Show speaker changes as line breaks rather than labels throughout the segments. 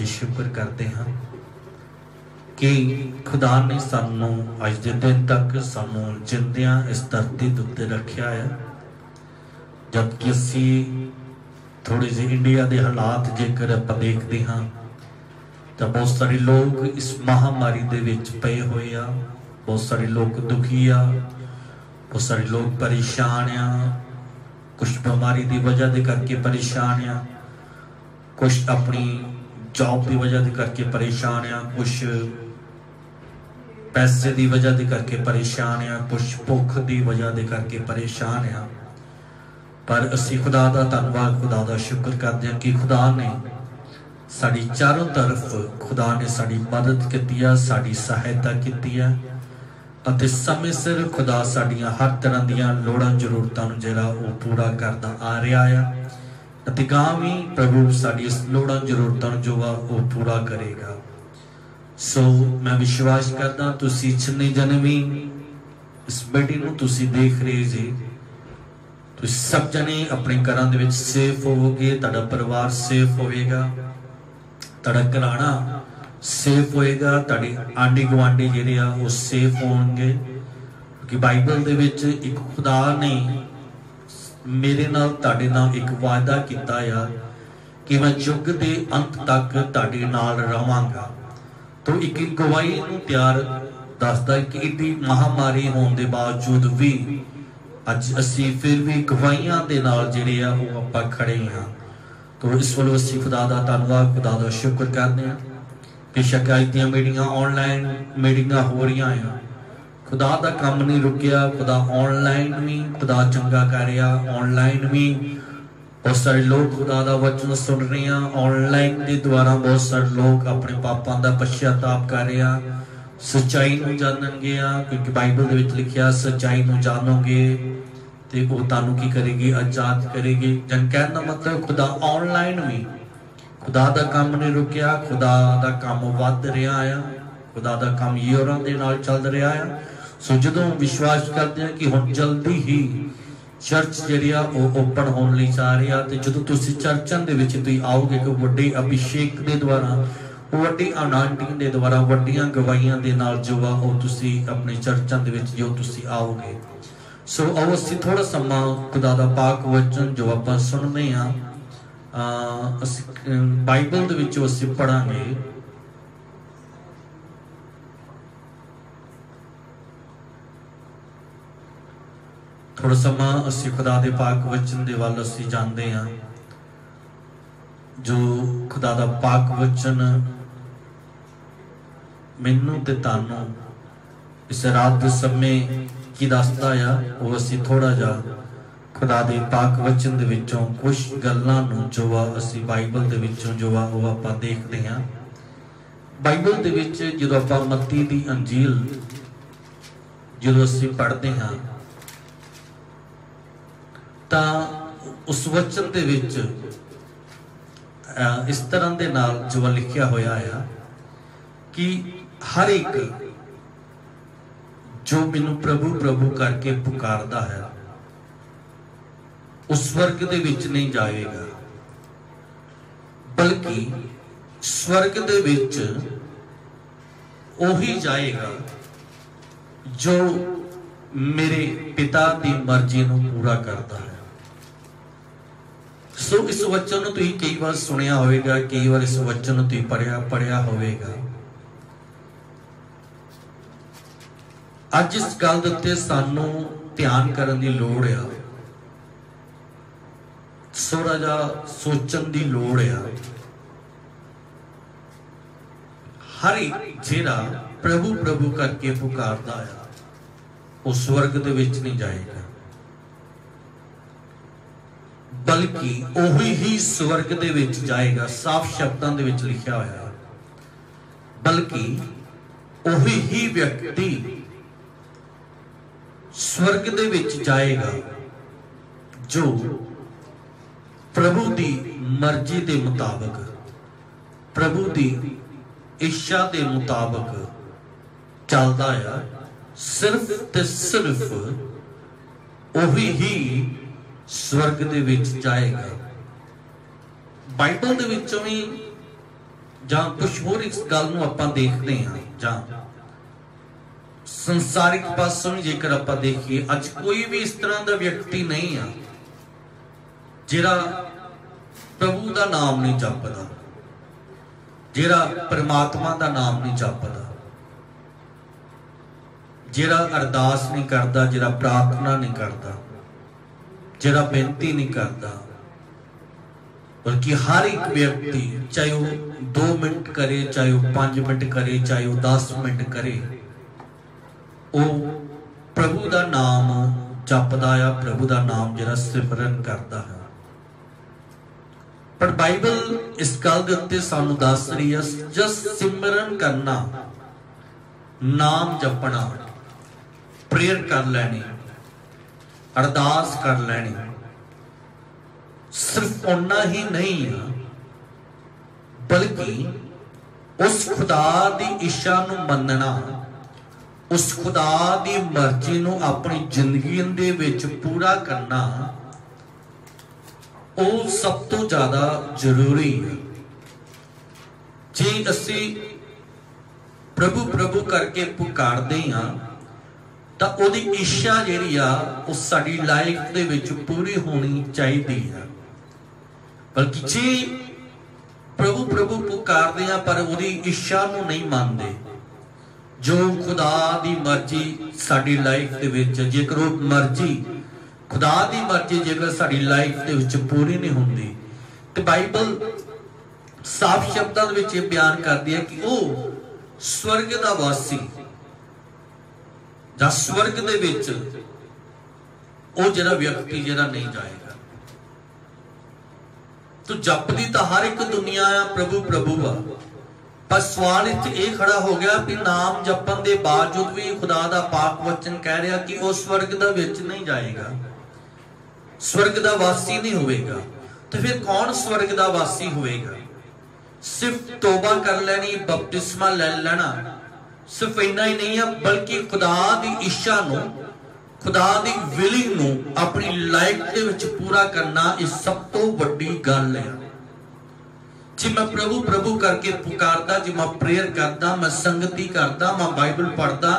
शुक्र करते हैं कि खुदा ने सानू अज के दिन तक सानू जिंदियां इस धरती के उत्ते रखा है। जबकि असी थोड़े जे इंडिया के हालात जेकर आप देखते हाँ तो बहुत सारे लोग इस महामारी दे विच पे हुए आ, बहुत सारे लोग दुखी आ, बहुत सारे लोग परेशान आ, कुछ बीमारी की वजह के करके परेशान आ, कुछ अपनी जॉब की वजह करके परेशान आ, कुछ पैसे की वजह करके परेशान आ, कुछ भुख की वजह करके परेशान आ। पर असी खुदा का धन्यवाद खुदा का शुक्र करते हैं कि खुदा ने साड़ी चारों तरफ खुदा ने साड़ी मदद की है, साड़ी सहायता की है और समय सिर खुदा साड़ियाँ हर तरह दियाँ लोड़ां जरूरतों जिहड़ा वो पूरा करता आ रहा है। भी प्रभु साड़ी इस लोड़ां जरूरतों जो वो पूरा करेगा। सो मैं विश्वास करदा तुसी जिन्ने जने भी इस वीडियो नूं तुसी देख रहे जी, तुसी सब जने अपने घरां दे विच सेफ होवोगे, तुहाडा परिवार सेफ होएगा, तुहाडा घराना सेफ होएगा, तुहाडे आंडी गुआंढी जिहड़े आ वो सेफ होणगे। क्योंकि बाइबल दे विच एक खुदा ने मेरे नाल ताड़े नाल एक वायदा किया है कि मैं युग के अंत तक ताड़े नाल रहांगा। तो एक गवाही नूं प्यार दसदा कि इतनी महामारी होने के बावजूद भी अज असी फिर भी गवाहियां दे नाल जिहड़े आ वो आपां खड़े हाँ। तो इस वालों असी खुदा का धन्यवाद खुदा का शुक्र करते हैं। बेशक अज दी मीटिंगां ऑनलाइन मीटिंगां हो रही हैं, खुदा का काम नहीं रुकिया, खुदा ऑनलाइन भी खुदा चंगा कर रहा, ऑनलाइन भी बहुत सारे लोग खुदा का वचन सुन रहे हैं, ऑनलाइन के द्वारा बहुत सारे लोग अपने पापों का पश्चाताप कर रहे हैं, सच्चाई को जाननगे। क्योंकि बाइबल के लिखा सच्चाई को जानोगे तो वो तुहानू की करेगी, आजाद करेगी। जन कहने का मतलब खुदा ऑनलाइन भी खुदा का काम नहीं रुकिया, खुदा का काम वध रहा है, खुदा का काम यूरों के नाल चल रहा है। सो जो विश्वास करते हैं कि हुण जल्दी ही चर्च जिहड़ी आ वो ओपन होने लई जा रही है। तो जो तुसीं चर्चां दे विच तुसीं आओगे कि वड्डे अभिषेक के द्वारा वड्डी अनांटिंग के द्वारा वड्डियां गवाहियां दे नाल जो आ वो तुसीं अपने चर्चां दे विच जो तुसीं आओगे। सो आओ असीं थोड़ा समा खुदा दा पाक वचन जो आपां सुणदे हां असीं बाइबल दे विच असीं पढ़ांगे। थोड़ा समा असी खुदा दे पाक वचन दे वल असी जानते हाँ। जो खुदा दा पाक वचन मैनू ते तानू इस रात दे समय की दसदा आ वो असी थोड़ा जा खुदा दे पाक वचन दे विचों कुछ गल्लां नूं जो असी बाइबल दे विचों जो वो आपां देखदे हां। बाइबल दे विच जदों आपां मत्ती दी अंजील जदों असी पढ़दे हां ता उस वचन दे विच इस तरह दे नाल जो लिखिया होया है कि हर एक जो मैनू प्रभु प्रभु करके पुकारदा है उस स्वर्ग दे विच नहीं जाएगा, बल्कि स्वर्ग दे विच ओही जाएगा जो मेरे पिता की मर्जी नूं पूरा करता है। सो इस वचन नूं तुसीं कई बार सुनिया होवेगा, कई बार इस वचन नूं तुसीं पढ़िया होवेगा। अज इस गल दे उत्ते सानू ध्यान करन दी लोड़ आ, थोड़ा जा सोचन दी लोड़ आ। हर एक जिहड़ा प्रभु प्रभु करके पुकारदा है वो स्वर्ग दे विच नहीं जाएगा, बल्कि ओही ही स्वर्ग दे विच जाएगा। साफ शब्दां दे विच लिखिया होया, बल्कि ओही ही व्यक्ति स्वर्ग दे विच जाएगा जो प्रभु दी मर्जी दे मुताबिक, प्रभु दी इच्छा दे मुताबिक चलदा है। सिर्फ ते सिर्फ ओही ही स्वर्ग दे विच जाएगा। बाइबल दे विचों भी जां कुछ होर इस गल नूं आपां देखदे हां, जां संसारिक पासों जेकर आपां देखिए, अज कोई भी इस तरह का व्यक्ति नहीं है जिहड़ा प्रभु का नाम नहीं जपदा, जिहड़ा परमात्मा का नाम नहीं जपदा, जिहड़ा अरदास नहीं करता, जिहड़ा प्रार्थना नहीं करता, जिहड़ा बेनती नहीं करता। बल्कि हर एक व्यक्ति चाहे वह 2 मिनट करे, चाहे वह 5 मिनट करे, चाहे वह 10 मिनट करे, वो प्रभु का नाम जपदा है, प्रभु का नाम जिहड़ा सिमरन करता है। पर बाइबल इस गल दे उत्ते सानू दस रही है, जस्ट सिमरन करना, नाम जपना, प्रेयर कर लेनी, अरदास कर लेनी, सिर्फ उन्ना ही नहीं है, बल्कि उस खुदा दी इच्छा नू मनना, उस खुदा दी मर्जी नू अपनी जिंदगी दे विच पूरा करना, वो सब तो ज्यादा जरूरी है। जे असी प्रभु प्रभु करके पुकारदे हां तां ओदी इच्छा जिहड़ी आ वो साडी लाइफ दे विच पूरी होनी चाहिदी है। बल्कि जे प्रभु प्रभु पुकारदे हां पर ओदी इच्छा नूं नहीं मानदे, जो खुदा दी मर्जी साडी लाइफ दे विच, जेकर वो मर्जी खुदा दी मर्जी जेकर साडी लाइफ दे विच पूरी नहीं हुंदी, तो बाइबल साफ शब्दां दे विच बयान करदी है कि वो स्वर्ग दा वासी जां स्वर्ग दे विच वो जिहड़ा व्यक्ति जिहड़ा नहीं जाएगा। तो जपदी तो हर एक दुनिया आ, प्रभु प्रभु आ, पर सवाल इत्थे ये खड़ा हो गया कि नाम जपन के बावजूद भी खुदा दा पाक वचन कह रहा कि वो स्वर्ग दा विच नहीं जाएगा, स्वर्ग दा वासी नहीं होएगा। तो फिर कौन स्वर्ग दा वासी होएगा? सिर्फ तौबा कर लेनी, बपतिस्मा ले लेना, सिर्फ इन्ना ही नहीं है, बल्कि खुदा दी इच्छा नूं, खुदा दी विलिंग नूं अपनी लाइफ दे विच पूरा करना, इस सब तो वड्डी गल है। जी मैं प्रभु प्रभु करके पुकारदा, जी मैं प्रेयर करदा, मैं संगति करदा, मैं बाइबल पढ़दा,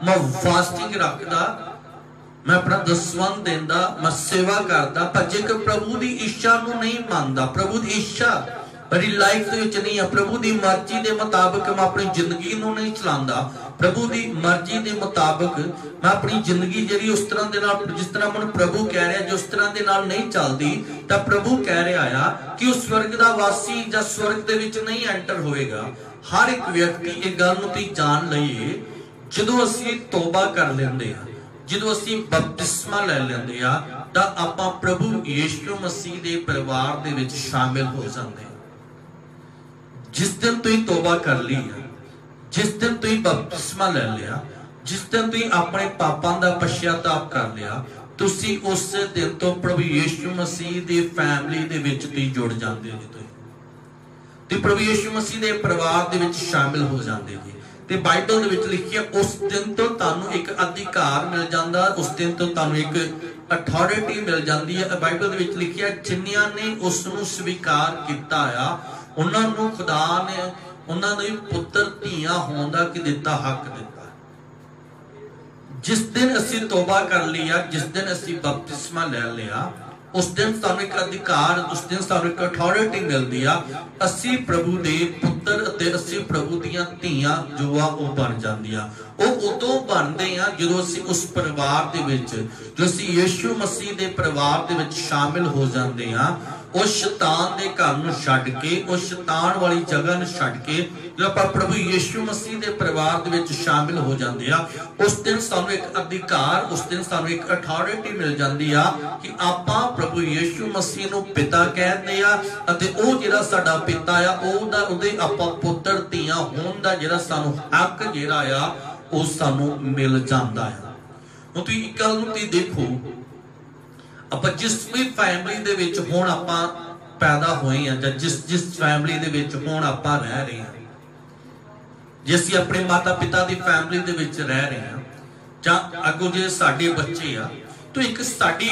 मैं फास्टिंग रखदा, मैं अपना दसवंध देंदा, मैं सेवा करदा, पर जेकर प्रभु दी इच्छा नूं नहीं मानदा, प्रभु दी इच्छा मेरी लाइफ दे विच नहीं है, प्रभु दी मर्जी दे मुताबिक मैं अपनी जिंदगी नूं नहीं चलांदा, प्रभु दी मर्जी दे मुताबिक मैं अपनी जिंदगी जिहड़ी उस तरह दे नाल, जिस तरह मैनूं प्रभु कह रहा, जो उस तरह दे नाल नहीं चलदी, तां प्रभु कह रहा आ कि उस स्वर्ग दा वासी जां स्वर्ग दे विच नहीं एंटर होएगा। हर एक व्यक्ति इस गल नूं तुसीं जान लईए, जदों असीं तौबा कर लैंदे आ, जदों असीं बपतिस्मा ले लैंदे आ, तां आपां प्रभु यीशु मसीह दे परिवार दे विच शामिल हो जांदे आ। जिस दिन तुसीं तौबा कर ली है, जिस दिन तुसीं बपतिस्मा ले लिया, जिस दिन तुसीं अपने पापां दा पश्चाताप कर लिया, तुसीं उस दिन तो प्रभु यीशु मसीह दी फैमिली दे विच तुसीं जुड़ जांदे हो, तुसीं प्रभु यीशु मसीह दे परिवार दे विच शामिल हो जांदे जी। ते बाइबल दे विच लिखिया उस दिन तो तुहानूं एक अधिकार मिल जांदा, उस दिन तो तुहानूं एक अथॉरिटी मिल जांदी है। बाइबल दे विच लिखिया जिन्नियां ने उस नूं स्वीकार कीता आ, उन्हां नूं खुदा ने उन्हां दे पुत्र धीआं होण दा कि दिता हक दिता। जिस दिन असीं तौबा कर लिया, जिस दिन असीं बपतिस्मा ले लिया, उस दिन सानूं एक अधिकार, उस दिन सानूं एक अथॉरिटी मिलदी आ, असीं प्रभु दे पुत्र अते असीं प्रभु दीआं धीआं जो आ वो बन जांदियां। ਉਹ ਉਦੋਂ ਬਣਦੇ ਆ ਜਦੋਂ ਅਸੀਂ ਉਸ ਪਰਿਵਾਰ ਦੇ ਵਿੱਚ, ਜੋ ਅਸੀਂ ਯीशु मसीह ਦੇ ਪਰਿਵਾਰ ਦੇ ਵਿੱਚ ਸ਼ਾਮਿਲ ਹੋ ਜਾਂਦੇ ਆ, उस शैतान के घर नूं छड्ड के, उस शैतान वाली जगह नूं छड्ड के जो आपां प्रभु यीशु मसीह के परिवार दे विच शामिल हो जाते हैं, उस दिन सानूं एक अधिकार, उस दिन सानूं एक अथॉरिटी मिल जाती है कि आपां प्रभु यीशु मसीह नूं पिता कहते हैं अते वो जिहड़ा साडा पिता आ उहदे आपां पुत्र धीआं होण दा जिहड़ा सानूं हक जिहड़ा आ वो सानूं मिल जाता है। हुण तुसीं इक गल नूं तुसीं देखो, आप जिस भी फैमिली दे विच हुण आपां पैदा होए हैं जां जिस फैमिली दे विच हुण आपां रह रहे हैं, जे असीं अपने माता पिता दी फैमिली दे विच रह रहे हैं जां अगों जे साडे बच्चे आ, तो एक साडी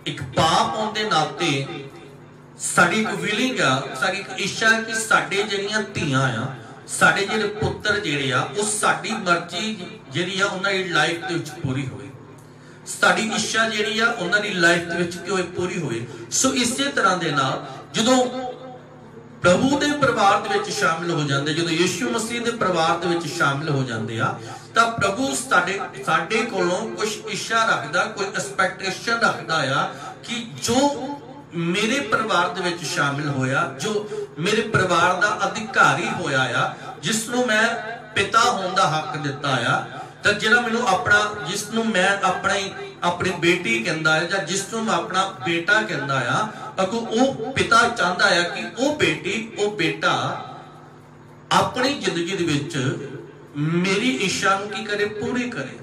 एक बाप होण दे नाते साडी एक विलिंग आ, साडी एक इच्छा है कि साडे जिहड़ियां धीआं आ, साडे जिहड़े पुत्तर जिहड़े आ वो साडी मर्जी जिहड़ी आ उन्हां दी लाइफ दे विच पूरी होवे, साडी इच्छा जिहड़ी आ उन्हां दी लाइफ दे विच क्यों पूरी होवे। सो इसे तरह दे नाल जदों प्रभु दे परिवार दे विच शामिल हो जांदे, जदों यीशु मसीह दे परिवार दे विच शामिल हो जांदे आ, तां प्रभु साडे कोलों कुछ इच्छा रखदा, कोई एक्सपेक्टेशन रखदा आ कि जो मेरे परिवार दे विच शामिल होया, जो मेरे परिवार दा अधिकारी होया आ, जिसनूं मैं पिता होण दा हक दिता आ, तो जिहड़ा मैनूं अपना जिसनूं मैं अपनी बेटी कहंदा है जां जिसनूं मैं अपना बेटा कहंदा आ, अगों वो पिता चाहता है कि वो बेटी वो बेटा अपनी जिंदगी दे विच मेरी इच्छा नूं की करे, पूरी करे।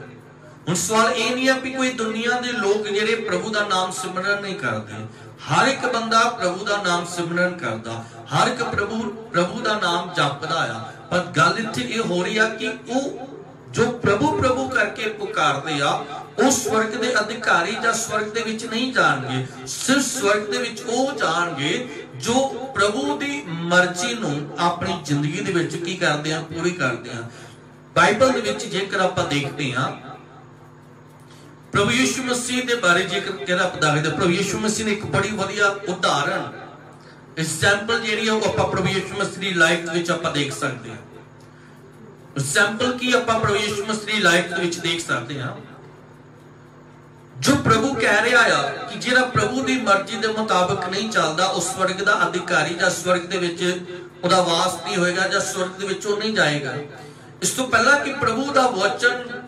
हुण सवाल ये नहीं है कि कोई दुनिया के लोग जिहड़े प्रभु का नाम सिमरन नहीं करते, हर एक बंदा प्रभु का नाम सिमरन करता, हर एक प्रभु का नाम जपदा आ, पर गल इत्थे ये हो रही है कि वो जो प्रभु प्रभु करके पुकारते आ वो स्वर्ग के अधिकारी या स्वर्ग दे विच नहीं जाणगे, सिर्फ स्वर्ग दे विच वो जाणगे जो प्रभु दी मर्जी नूं अपनी जिंदगी दे विच की करदे हैं, पूरी करदे हैं। बाइबल दे विच जेकर आपां देखते हैं प्रभु यीशु मसीह दे बारे जेकर कहदा पदावे, प्रभु यीशु मसीह ने एक बड़ी वधिया उदाहरण एग्जाम्पल जिहड़ी है वो आपां प्रभु यीशु मसीह दी लाइफ दे विच आपां देख सकते हैं। सैंपल की आपां प्रभु यीशु मसीह की लाइफ दे विच देख सकते हैं, जो प्रभु कह रहा है कि जिहड़ा प्रभु की मर्जी के मुताबिक नहीं चलता उस स्वर्ग का अधिकारी या स्वर्ग दे विच उहदा वास नहीं होएगा या स्वर्ग दे विच नहीं जाएगा। इस तो पहला कि प्रभु का वचन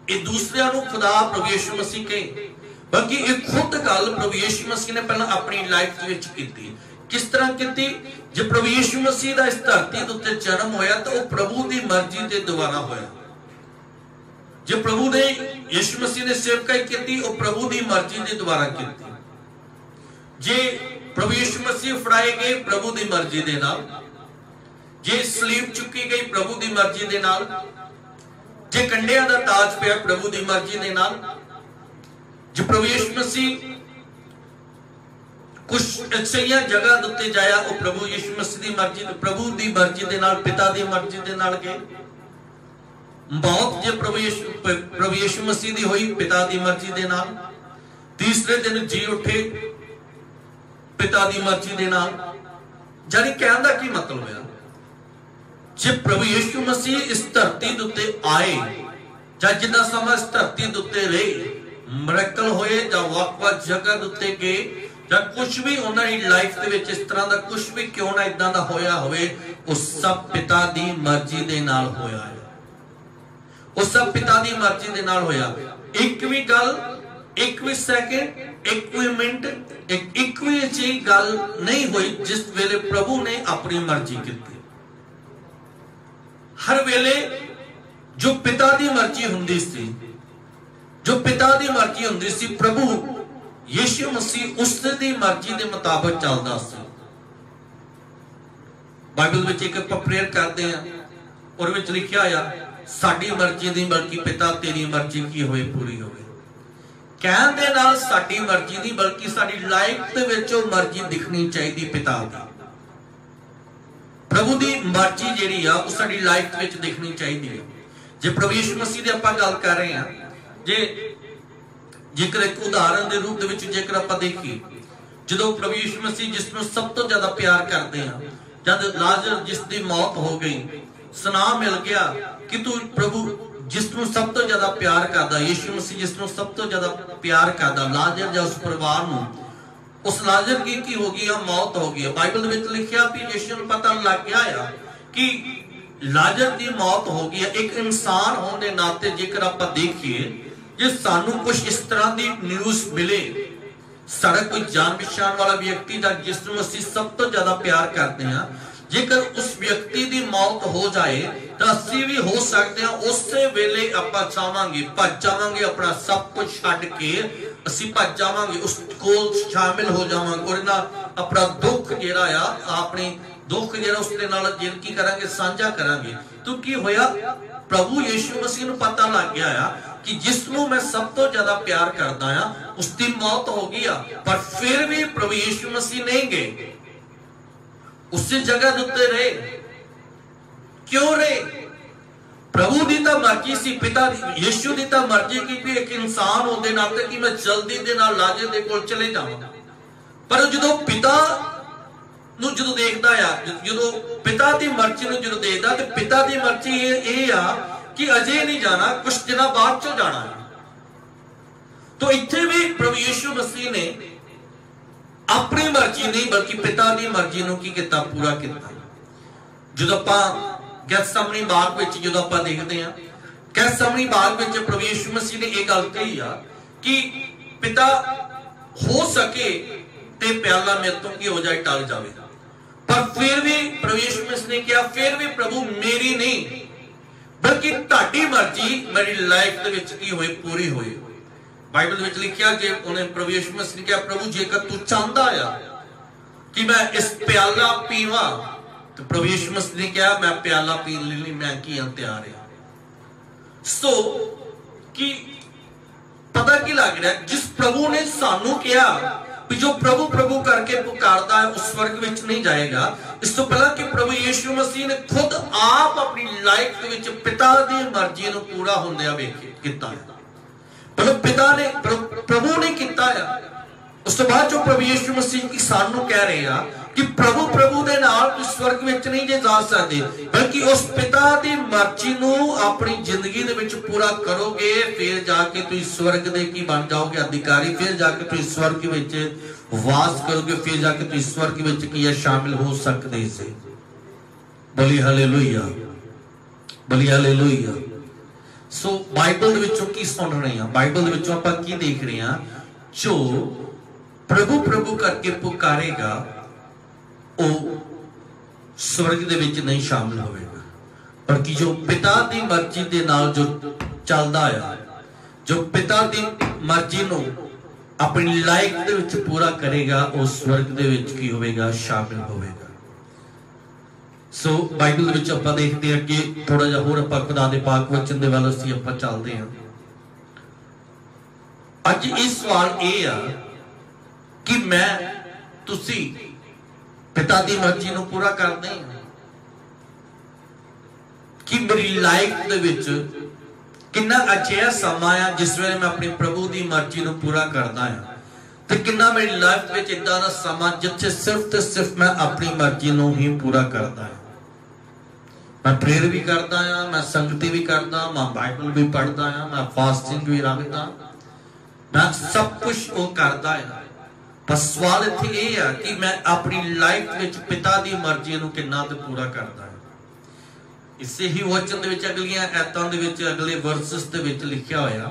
ये दूसरिਆਂ ਨੂੰ खुदा प्रभु यीशु मसीह कहे, बल्कि एक खुद गल प्रभु यीशु मसीह ने पहला अपनी लाइफ दे विच कीती। किस तरह की जो प्रभु यीशु मसीह का इस धरती के उत्ते जन्म होया तो वह प्रभु की मर्जी के द्वारा होया। जो प्रभु ने यीशु मसीह ने सेवकाई की वो प्रभु की मर्जी के द्वारा की। जे प्रभु यीशु मसीह फड़ाए गए प्रभु की मर्जी के नाल, जे सलीब चुकी गई प्रभु की मर्जी के नाल, जे कंडिया का ताज पिया प्रभु की मर्जी के नाल, जो प्रभु यीशु मसीह कुछ अच्छियां जगह उत्ते जाया वो प्रभु यीशु मसीह की मर्जी, प्रभु की मर्जी के नाल, पिता की मर्जी के नाल गए। मौत जे प्रभु यीशु मसीह की हुई पिता की मर्जी के नाल, तीसरे दिन जी उठे पिता की मर्जी के नाल। जानी कहने का की मतलब है, जे प्रभु यीशु मसीह इस धरती के उत्ते आए जां जिन्ना समा इस धरती के उत्ते रहे, मिरेकल होए जां वख-वख जगह के उत्ते गए जां कुछ भी उन्हां दी लाइफ दे विच इस तरह का कुछ भी क्यों ना इदां दा होया होवे, उस सब पिता दी मर्जी दे नाल होया है, उस सब पिता दी मर्जी दे नाल होया। एक भी गल, एक भी सेकंड, एक भी मिनट, एक भी जी गल नहीं हुई जिस वेले प्रभु ने अपनी मर्जी की। हर वेले जो पिता दी मर्जी हुंदी सी, जो पिता दी मर्जी हुंदी सी, प्रभु यीशु मसीह उसकी मर्जी के मुताबिक चलता सी। बाइबल में एक प्रेयर करते हैं और विच लिखा आया, साडी मर्जी नहीं बल्कि पिता तेरी मर्जी की होए पूरी होवे। कहण दे नाल साडी मर्जी नहीं बल्कि साडी लाइफ दे विच ओ मर्जी दिखनी चाहिए पिता दी। प्रभु दी मर्जी जिहड़ी आ उस साडी लाइफ दे विच दिखनी चाहिए। जे प्रभु यीशु मसीह दी आपां गल कर रहे हैं, जे जेकर एक उदाहरण के रूप में जेकर आप देखिए, जो प्रभु यीशु मसीह जिसनों सब तो ज्यादा प्यार करते हैं, जब लाजर जिसकी मौत हो गई, सुना मिल गया कि तू प्रभु जिसनों सब तो ज्यादा प्यार करता, यीशु मसीह जिसनों सब तो ज्यादा प्यार करता, लाजर या उस परिवार नूं उस लाजर की हो गई है, मौत हो गई है। बाइबल में लिखा भी यीशु ਨੂੰ पता लग गया है कि लाजर की मौत हो गई है। एक इंसान होने के नाते जेकर आप देखिए, जे सानू कुछ इस तरह की न्यूज़ मिले, सारा कोई जान पहचान वाला व्यक्ति दा जिसनू असीं सब तो ज्यादा प्यार करते हैं, जेकर उस व्यक्ति की मौत हो जाए तो असीं भी हो सकते हैं उस वेले आपां चाहांगे भज जावांगे, अपना सब कुछ छड्ड के असीं भज जावांगे, उस कोल शामिल हो जावांगे, और नाल अपना दुख जिहड़ा आ अपनी दुख जिहड़ा उसदे नाल जिंदगी करांगे, साझा करांगे। तो की होया, प्रभु यीशु मसीह नूं पता लग गया है कि जिसनों मैं सब तो ज्यादा प्यार करता हाँ उसकी मौत हो गई, पर फिर भी प्रभु यीशु मसीह नहीं गए, उसी जगह उत्ते रहे। क्यों रहे? प्रभु की तो मर्जी सी, पिता यीशु की तो मर्जी की भी एक इंसान होने नाते कि मैं जल्दी दे नाल लाजर दे कोल चले जावां। पर जो पिता नूं जो देखदा है, जो पिता की मर्जी नूं जो देखदा, ते पिता की मर्जी ये आ कि अजे नहीं जाना, कुछ दिन बाद चल जाना है। तो इत्थे भी प्रभु यीशु मसीह ने अपनी मर्जी नहीं बल्कि पिता की मर्जी नूं की किता, पूरा किया। जो आपां गैतसमनी बाग विच जो आपां देखते हैं, गैतसमनी बाग विच प्रभु यीशु मसीह ने यह गल कही आ कि पिता हो सके ते प्याला मेरे तो की हो जाए, टल जाए, पर फिर भी प्रभु यीशु मसीह ने कहा, फिर भी प्रभु मेरी नहीं बल्कि ताड़ी मर्जी मेरी लाइफ दे विच की होए, पूरी होए। बाइबल में लिखा जे उन्हें प्रभु यीशु मसीह ने कहा, प्रभु जेकर तू चाहता है कि मैं इस प्याला पीवा, तो प्रभु यीशु मसीह ने कहा मैं प्याला पीने लिए मैं की तैयार है। सो कि पता की लग रहा है, जिस प्रभु ने सानू कहा कि जो प्रभु प्रभु करके पुकारता है उस स्वर्ग विच नहीं जाएगा, इस तो पहला कि प्रभु यीशु मसीह ने खुद आप अपनी लाइफ के विच पिता की मर्जी नूं पूरा होंदिया कीता है। मतलब पिता ने प्रभु ने कीता है। उस तो बाद जो प्रभु यीशु मसीह की सानू कह रहे हैं कि प्रभु प्रभु दे नाल तुसीं स्वर्ग विच नहीं जे जा सकदे, बल्कि उस पिता दी मर्जी नूं अपनी जिंदगी दे विच पूरा करोगे, फिर जाके तुसीं स्वर्ग दे की बन जाओगे अधिकारी, फिर जाके तुसीं स्वर्ग विच वास करोगे, फिर जाके तुसीं स्वर्ग विच की शामिल हो सकदे से। बोली हालेलुया, बोली हालेलुया। सो बाइबल दे विचों की सुन रहे हैं, बाइबल दे विचों आपां की देख रहे हैं, जो प्रभु प्रभु करके पुकारेगा वो स्वर्ग दे विच नहीं शामिल होगा, बल्कि जो पिता की मर्जी दे नाल जो चलदा है, जो पिता की मर्जी नूं अपनी लाइफ दे विच पूरा करेगा, वो स्वर्ग दे विच की होगा, शामिल होगा। सो बाइबल विच आपां देखते हैं कि थोड़ा जिहा होर आपां खुदा दे पाक वचन दे वल असीं आपां चलदे हां। अज इस सवाल ये आ कि मैं तुसीं पिता की मर्जी नूं पूरा करदे हां कि मेरी लाइफ दे विच किन्ना अजिहा समा आ जिस वेले मैं अपनी प्रभु की मर्जी नूं पूरा करदा हां, ते किन्ना मेरी लाइफ विच इदां दा समा जिथे सिर्फ ते सिर्फ मैं अपनी मर्जी नूं ही पूरा करदा हां। मैं प्रेयर भी करता हाँ, मैं संगति भी करता, मैं बाइबल भी पढ़ता हाँ, मैं फास्टिंग भी रखता, मैं सब कुछ वो करता है। पर सवाल इत्थे ये है कि मैं अपनी लाइफ विच पिता की मर्जी नूं किन्ना ते पूरा करता है। इसे ही वचन दे विच अगलियां आयतां दे विच अगले वर्सेस दे विच लिखिया होया,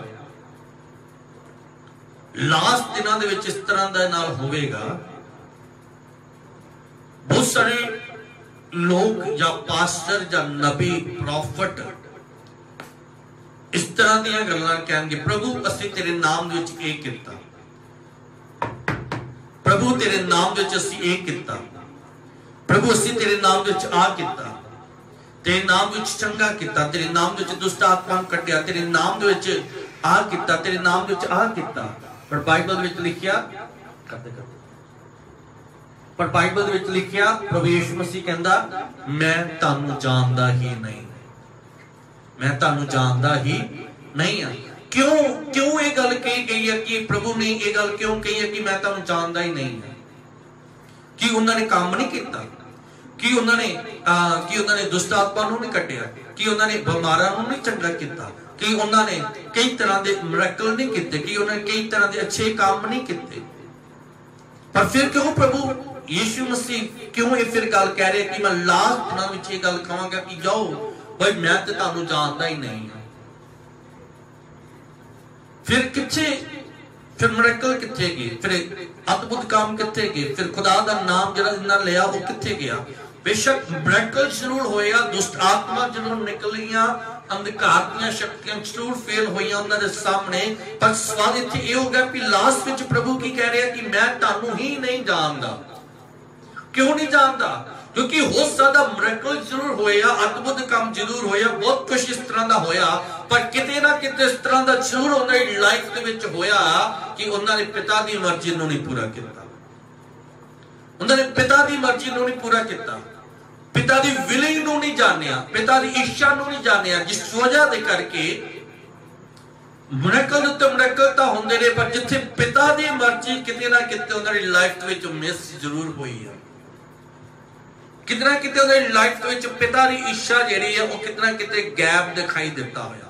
लास्ट दिनां दे विच इस तरह दा नाल होवेगा, बहुत सारे लोग या पास्टर या नबी प्रॉफिट इस तरह दी गल्लां कहणगे, प्रभु असीं तेरे नाम दे विच इह कीता, प्रभु तेरे नाम दे विच असीं इह कीता, प्रभु असीं तेरे नाम दे विच आ कीता, तेरे नाम दे विच चंगा कीता, तेरे नाम दे विच दुष्ट आत्मा नूं कढिया, तेरे नाम दे विच आ कीता, तेरे नाम दे विच आ कीता। पर बाइबल विच लिखिया पर बाइबल विच लिखिया प्रभु यीशु मसीह कहंदा मैं तानू जानदा ही नहीं, मैं तानू जानदा ही नहीं हां। क्यों क्यों ये गल कही गई है कि प्रभु ने ये गल क्यों कही है कि मैं तानू जानदा ही नहीं हां? कि उन्होंने काम नहीं किया, कि उन्होंने दुष्ट आत्मा नूं नहीं कढिया, कि उन्होंने बीमारां नूं नहीं चंगा किया, कि उन्होंने कई तरह के मिरेकल नहीं किए, कि उन्होंने कई तरह के अच्छे काम नहीं किए। पर फिर क्यों प्रभु यीशु मसीह क्यों ये फिर गल कह रहे कि मैं लास्ट दिनों में ये गल कहांगा कि जाओ भाई मैं तो तुहानू जानता ही नहीं। फिर किथे, फिर मिरेकल किथे गए, फिर अद्भुत काम किथे गए, फिर खुदा दा नाम जिहड़ा इन्हां लिया वो किथे गया। बेशक मिरेकल जरूर होया, दुष्ट आत्मा जरूर निकलियां, अंधकार दी शक्तियां जरूर फेल होईयां उन्हां दे सामने। पर सवाल इत्थे ये हो गया कि लास्ट विच प्रभु की कह रहे हैं कि मैं तुहानू ही नहीं जानदा। क्यों नहीं जानता? क्योंकि हो सकता मिरेकल जरूर होया, अद्भुत काम जरूर होया, बहुत कुछ इस तरह का होया, पर किते ना किते इस तरह का जरूर उन्हां लाइफ दे विच होया कि उन्हां ने पिता दी मर्जी नूं नहीं पूरा किया। उन्हां ने पिता दी मर्जी नूं नहीं पूरा किया, पिता दी विलिंग नूं नहीं जानिया, पिता दी इच्छा नूं नहीं जानिया, जिस वजह दे करके मिरेकल उत्ते मिरेकल तां हुंदे ने, पर जिथे पिता दी मर्जी किते ना किते उन्हां दी लाइफ दे विच मिस जरूर होई है। कितना किते उन्हां लाइफ विच पिता की इच्छा जिहड़ी है वो कितना किते गैप दिखाई देता होया,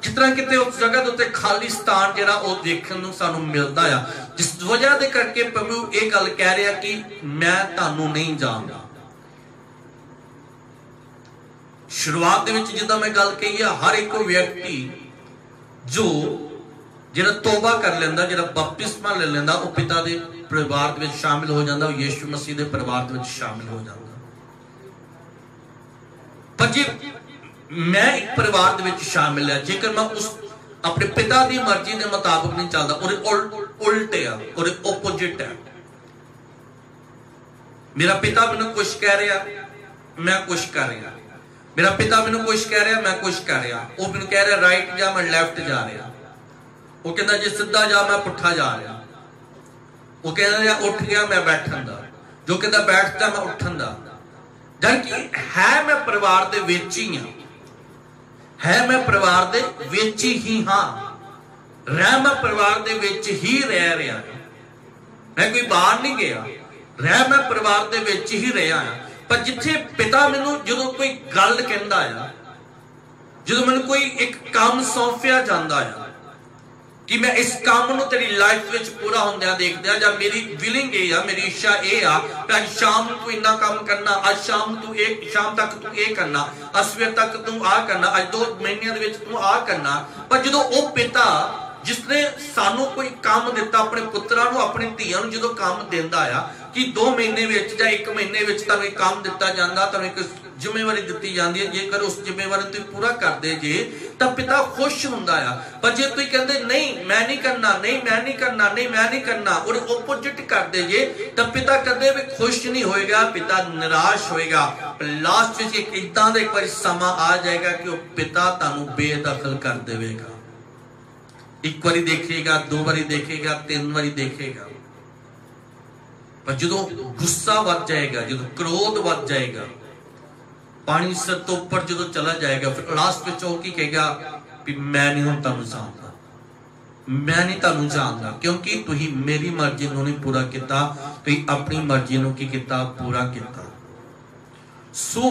कितना किते उस जगह उत्ते खाली स्थान जिहड़ा वो देखण नूं सानूं मिलदा आ, जिस वजह दे करके प्रभु ये गल कह रहा कि मैं तुहानूं नहीं जानदा। शुरुआत दे विच जिद्दां मैं गल कही है, हर एक व्यक्ति जो जिहड़ा तौबा कर लैंदा, जिहड़ा बपतिस्मा ले लैंदा, वो पिता दे परिवार में शामिल हो जाता, यीशु मसीह के परिवार में शामिल हो जाता। पर जे मैं एक परिवार में शामिल है, जेकर मैं उस अपने पिता की मर्जी के मुताबिक नहीं चलता, उल्ट है, ओपोजिट है। मेरा पिता मैनू कुछ कह रहा, मैं कुछ कर रहा, मेरा पिता मैनू कुछ कह रहा, मैं कुछ कर रहा, वो मैनू कह रहा राइट जा, मैं लैफ्ट जा रहा, वो कहता जे सीधा जा, मैं पुट्ठा जा रहा, वो कहता उठ गया मैं बैठन दा, जो कहता बैठता मैं उठन दा। जबकि है मैं परिवार दे विच ही हां, है मैं परिवार दे विच ही हां, रह मैं परिवार दे विच ही रह रहा, मैं कोई बाहर नहीं गया, रह मैं परिवार दे विच ही रहा हां। पर जिथे पिता मैनू जो कोई गल कहंदा आ, जो मैनू कोई एक काम सौंपिया जांदा आ कि मैं इस काम नूं तेरी लाइफ विच पूरा होंदिया देखदा, या मेरी विलिंग है, मेरी इच्छा ये आ कि आज शाम तू इन्ना काम करना, आज शाम तू एक शाम तक तू ये करना, आज सवेर तक तू आ करना, आज 2 महीनों दे विच तू आ करना। पर जो वो पिता जिसने सानू कोई काम दिता, अपने पुत्रां नूं अपनी धीआं नूं जो काम दिंदा आ कि 2 महीने विच जां 1 महीने विच तुहानूं एक काम दिता जांदा, तुहानूं एक जिम्मेवारी दी जाती है, जेकर उस जिम्मेवारी तुम पूरा कर दे जे तो पिता खुश हुंदा आ। पर जे तुम कहते नहीं मैं नहीं करना, नहीं मैं नहीं करना, नहीं मैं नहीं करना, और ओपोजिट कर दे जे तो पिता कदे भी खुश नहीं होएगा, पिता निराश होएगा। लास्ट में एक इदां दा एक बार समा आ जाएगा कि वो पिता तुहानूं बेदखल कर देवेगा। एक बारी देखेगा, 2 बारी देखेगा, 3 बारी देखेगा, पर जो गुस्सा वध जाएगा, जो क्रोध वध जाएगा, पानी सिर तो ऊपर जो चला जाएगा, फिर लास्ट में चौकी कहेगा कि मैं नहीं हूं तुहानूं जानदा, मैं नहीं तुहानूं जानदा, क्योंकि तुही मेरी मर्जी नूं नहीं पूरा किया, तुही अपनी मर्जी नूं की किया, पूरा किया। सो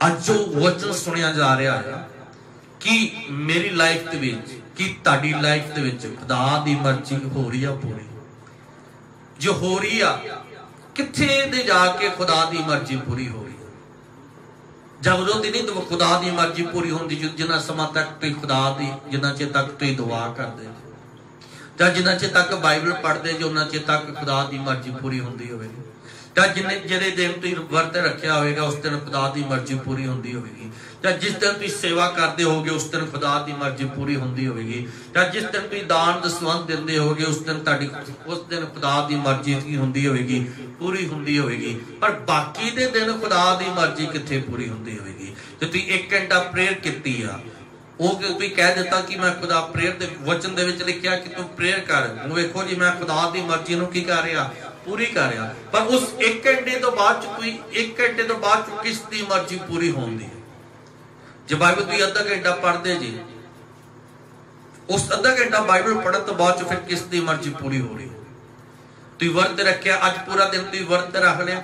अज जो वचन सुनिया जा रहा है कि मेरी लाइफ दे विच, कि तुहाडी लाइफ दे विच खुदा दी मर्जी हो रही है पूरी, जो हो रही है किथे दे जाके खुदा दी मर्जी पूरी हो रही है। जरूरत नहीं तो खुदा दी मर्जी पूरी होंदी जिन्ना समा तक तुम खुदा दी, जिन्ना चेर तक तुम दुआ करते, जिन्ना चेर तक बाइबल पढ़ते जो उन्ना चेर तक खुदा दी मर्जी पूरी होंदी होवेगी। जिन्ने दिन तुम वर्त रखा होगा उस दिन खुदा की मर्जी पूरी होंदी होगी, जिस दिन तुम सेवा करते होगे उस दिन खुदा की मर्जी पूरी होंदी होगी, जिस दिन तुम दान दसवंत देंदे होगे उस दिन खुदा की मर्जी की होंदी होगी, पूरी होंदी होगी। पर बाकी दे दिन खुदा की मर्जी कित्थे पूरी होंदी होगी। जो तुम 1 घंटा प्रेयर की आ, वो तुम कह दिता कि मैं खुदा प्रेयर दे वचन दे विच लिखिया कि तुम प्रेयर कर, वेखो जी मैं खुदा की मर्जी नूं की कर रहा, पूरी कर रहा। पर उस 1 घंटे तो बाद तुम 1 घंटे तो बाद किस दी मर्जी पूरी होंदी है। जो बाइबल तुम आधा घंटा पढ़ते जी, उस आधा घंटा बाइबल पढ़ने तो बाद फिर किस दी मर्जी पूरी हो रही है। तुम वर्त रखिया, अज पूरा दिन तुम वर्त रख लिया,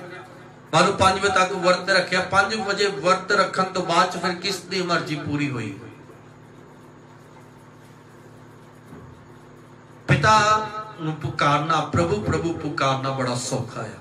मान लो 5 बजे तक वर्त रखिया, 5 बजे वर्त रखने तो बाद फिर किस दी मर्जी पूरी हुई। पिता ਨੂੰ ਪੁਕਾਰਨਾ, ਪ੍ਰਭੂ ਪ੍ਰਭੂ ਪੁਕਾਰਨਾ ਬੜਾ ਸੌਖਾ ਹੈ।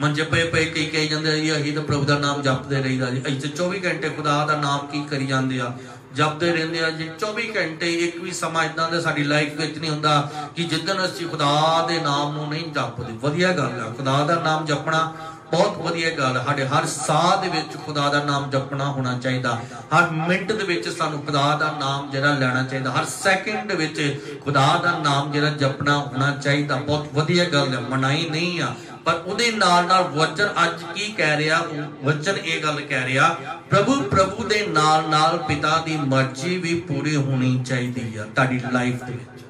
ਮੰਜੇ ਪਏ ਪਏ ਕਈ ਕਹੀ ਜਾਂਦੇ ਜੀ ਅਸੀਂ ਤਾਂ ਪ੍ਰਭੂ ਦਾ ਨਾਮ ਜਪਦੇ ਰਹੀਦਾ ਜੀ, ਅਸੀਂ ਤਾਂ 24 ਘੰਟੇ ਖੁਦਾ ਦਾ ਨਾਮ ਕੀ ਕਰੀ ਜਾਂਦੇ ਆ, ਜਪਦੇ ਰਹਿੰਦੇ ਆ ਜੀ 24 ਘੰਟੇ। ਇੱਕ ਵੀ ਸਮਾਂ ਇਦਾਂ ਦਾ ਸਾਡੀ ਲਾਈਫ ਵਿੱਚ ਨਹੀਂ ਹੁੰਦਾ ਕਿ ਜਿੱਦਣ ਅਸੀਂ ਖੁਦਾ ਦੇ ਨਾਮ ਨੂੰ ਨਹੀਂ ਜਪਦੇ। ਵਧੀਆ ਗੱਲ ਆ, ਖੁਦਾ ਦਾ ਨਾਮ ਜਪਣਾ ਬਹੁਤ ਵਧੀਆ ਗੱਲ। ਸਾਡੇ ਹਰ ਸਾਹ ਦੇ ਵਿੱਚ ਖੁਦਾ ਦਾ ਨਾਮ ਜਪਣਾ ਹੋਣਾ ਚਾਹੀਦਾ। ਹਰ ਮਿੰਟ ਦੇ ਵਿੱਚ ਸਾਨੂੰ ਖੁਦਾ ਦਾ ਨਾਮ ਜਿਹੜਾ ਲੈਣਾ ਚਾਹੀਦਾ। ਹਰ ਸੈਕਿੰਡ ਵਿੱਚ ਖੁਦਾ ਦਾ ਨਾਮ ਜਿਹੜਾ ਜਪਣਾ ਹੋਣਾ ਚਾਹੀਦਾ। ਬਹੁਤ ਵਧੀਆ ਗੱਲ ਹੈ, ਮਨਾਈ ਨਹੀਂ ਆ, ਪਰ ਉਹਦੇ ਨਾਲ ਨਾਲ ਵਚਨ ਅੱਜ ਕੀ ਕਹਿ ਰਿਹਾ? ਵਚਨ ਇਹ ਗੱਲ ਕਹਿ ਰਿਹਾ, ਪ੍ਰਭੂ ਪ੍ਰਭੂ ਦੇ ਨਾਲ ਨਾਲ ਪਿਤਾ ਦੀ ਮਰਜ਼ੀ ਵੀ ਪੂਰੀ ਹੋਣੀ ਚਾਹੀਦੀ ਆ ਤੁਹਾਡੀ ਲਾਈਫ ਦੇ ਵਿੱਚ।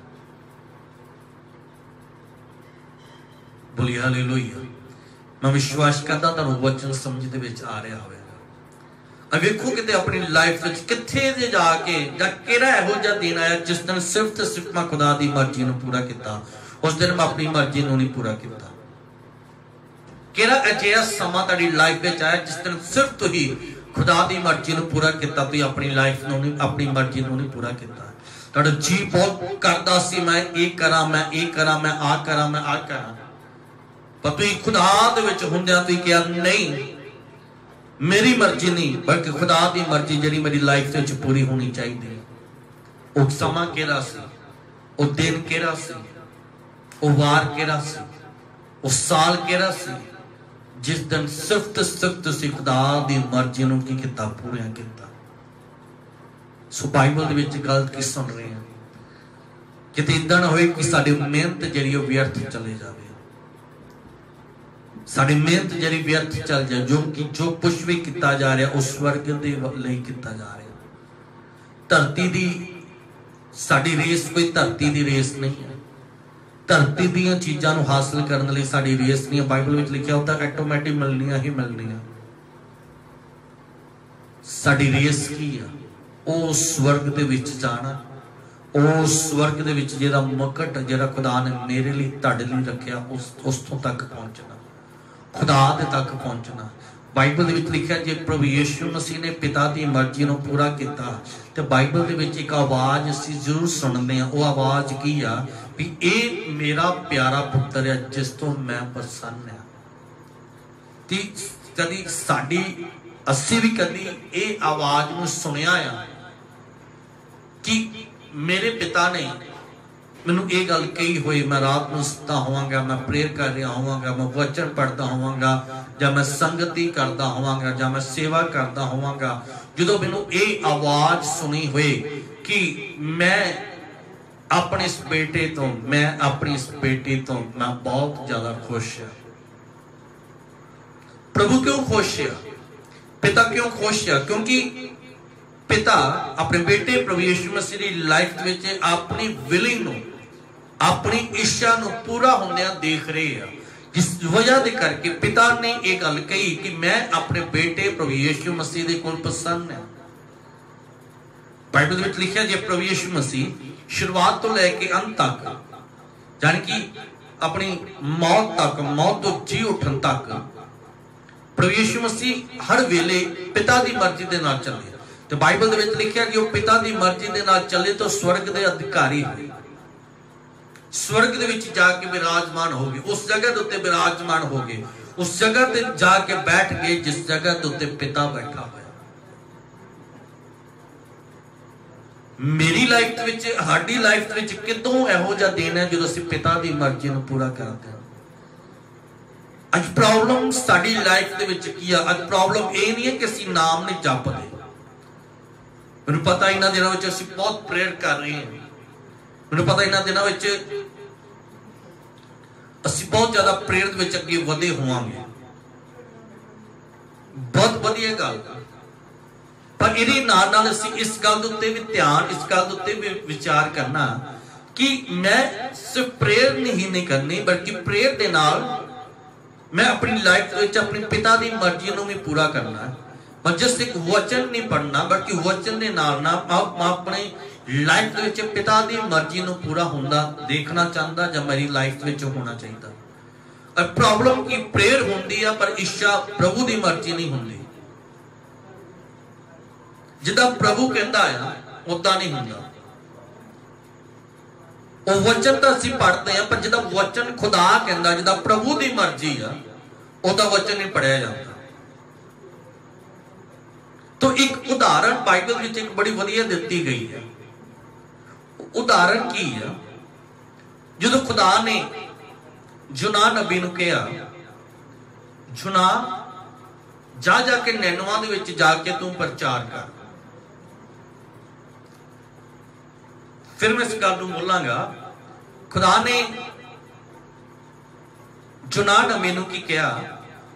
ਬੋਲੀ ਹਾਲੇਲੂਇਆ। मैं विश्वास करता तुहानू वचन समझ दे विच आ रहा होवेगा। वेखो किते अपनी लाइफ विच किथे जे जाके जां किहड़ा इहो जिहा दिन आया जिस दिन सिर्फ ते सिर्फ मैं खुदा दी मर्जी नूं पूरा कीता, उस दिन मैं अपनी मर्जी नूं नहीं पूरा कीता। किहड़ा अजिहा समा तुहाडी लाइफ विच आया जिस दिन सिर्फ तुसीं खुदा दी मर्जी नूं पूरा कीता, तुसीं अपनी लाइफ नूं नहीं, अपनी मर्जी नूं नहीं पूरा कीता। तुहाडा जी बहुत करदा सी मैं इह करां, मैं इह करां, मैं आ करां, मैं आ करां, पर तुसीं खुदा दे विच हुंदियां तुसीं कहा नहीं, मेरी मर्जी नहीं बल्कि खुदा दी मर्जी जिहड़ी मेरी लाइफ विच पूरी होनी चाहिए। वो समा किहड़ा सी, वो दिन किहड़ा सी, वो वार किहड़ा सी, वो साल किहड़ा सी जिस दिन सिर्फ ते सिर्फ तुसीं खुदा दी मर्जी नूं की कीता, पूरा कीता। सो बाइबल दे विच गल की सुन रहे हैं, किते इदां ना होए कि साडी मेहनत जिहड़ी वो व्यर्थ चले जावे, साड़ी मेहनत जी व्यर्थ चल जाए। जो कि जो कुछ भी किया जा रहा उस स्वर्ग के लिए किया जा रहा। धरती की साड़ी रेस कोई धरती की रेस नहीं है। धरती दी चीज़ों को हासिल करने लिए साड़ी रेस नहीं है। बाइबल में लिखा होता ऑटोमैटिक मिलनियां ही मिलनियां। साड़ी रेस की है वो स्वर्ग दे विच जाना, उस स्वर्ग दे विच जिहदा मुकट जिहड़ा खुदा ने मेरे लिए तुहाडे लिए रखिया उस तो तक पहुंचना, खुदा दे तक पहुंचना। बाइबल दे विच लिखिया जे प्रभु यीशु मसीह ने पिता दी मर्जी नूं पूरा कीता ते बाइबल दे विच एक आवाज़ असीं जरूर सुणदे हां। वो आवाज़ की आ भी ये मेरा प्यारा पुत्र है जिस तो मैं प्रसन्न हां। ते कदी साडी असीं भी कदी ये आवाज़ नूं सुनिया आ कि मेरे पिता ने मैनू ये गल कही हुई, मैं रात को सुता होवांगा, मैं प्रेयर कर रहा होवांगा, मैं वचन पढ़ता होवांगा, जां मैं संगति करता होवांगा, जां मैं सेवा करता होवांगा, जो मैनू ये आवाज़ सुनी हुई कि मैं अपने इस बेटे तो, मैं अपनी इस बेटी तो मैं बहुत ज्यादा खुश है। प्रभु क्यों खुश है? पिता क्यों खुश है? क्योंकि पिता अपने बेटे प्रभु यीशु मसीह की लाइफ में अपनी विलिंग नूं, अपनी इच्छा नूं पूरा होंदियां देख रहे हैं। जिस वजह दे करके पिता ने यह गल कही कि मैं अपने बेटे प्रभु यीशु मसीह दे कोल प्रसन्न है। बाइबल में लिखा जे प्रभु यीशु मसीह शुरुआत तो लैके अंत तक, यानी कि अपनी मौत तक, मौत तो जी उठन तक प्रभु यीशु मसीह हर वेले पिता की मर्जी के नाल चले। तो बाइबल दे विच लिखिया कि वो पिता की मर्जी के नाल चले तो स्वर्ग के अधिकारी हुए, स्वर्ग दे विच जाके विराजमान हो गए, उस जगह के उत्ते विराजमान हो गए, उस जगह ते जाके बैठ गए जिस जगह के उत्ते पिता बैठा हुआ। मेरी लाइफ दे विच, साडी लाइफ दे विच कितों इहो जिहा दिन है जो असीं पिता की मर्जी नूं पूरा करते हैं। अज प्रॉब्लम साडी लाइफ दे विच की है? अज प्रॉब्लम ये नहीं है कि असीं नाम नहीं जपदे। मैनूं पता इन्हां दिनां विच असीं बहुत प्रेयर कर रहे हैं, मैनूं पता इन्हां दिनां विच असीं बहुत ज्यादा प्रेयर दे विच अगे वधे होवांगे, बहुत वधिया गल। पर इहदे नाल नाल असीं इस गल दे उत्ते भी ध्यान, इस गल दे उत्ते भी विचार करना कि मैं सिर्फ प्रेयर नहीं करनी बल्कि प्रेयर दे नाल मैं अपनी लाइफ दे विच अपने पिता की मर्जी नूं भी पूरा करना है। मैं जस्ट एक वचन नहीं पढ़ना बल्कि वचन के नाल अपने लाइफ दे विच पिता की मर्जी नूं पूरा होंदा देखना चाहता जां मेरी लाइफ विच होना चाहिए। और प्रॉब्लम की प्रेयर होंदी है पर इच्छा प्रभु की मर्जी नहीं होंदी। जिदा प्रभु कहता है उदा नहीं होंदा। वो वचन तो असीं पढ़ते हैं, पर जिदा वचन खुदा कहता, जिदा प्रभु की मर्जी आ, उहदा वचन नहीं पढ़िया जाता। तो एक उदाहरण बाइबल में एक बड़ी वधिया दी गई है। उदाहरण की है, जो खुदा ने जुना नबी नूं कहा, जुना जा जाके नैनवा दे विच जाके तू प्रचार कर। फिर मैं इस गल नूं बोलांगा, खुदा ने जुना नबी नूं की कहा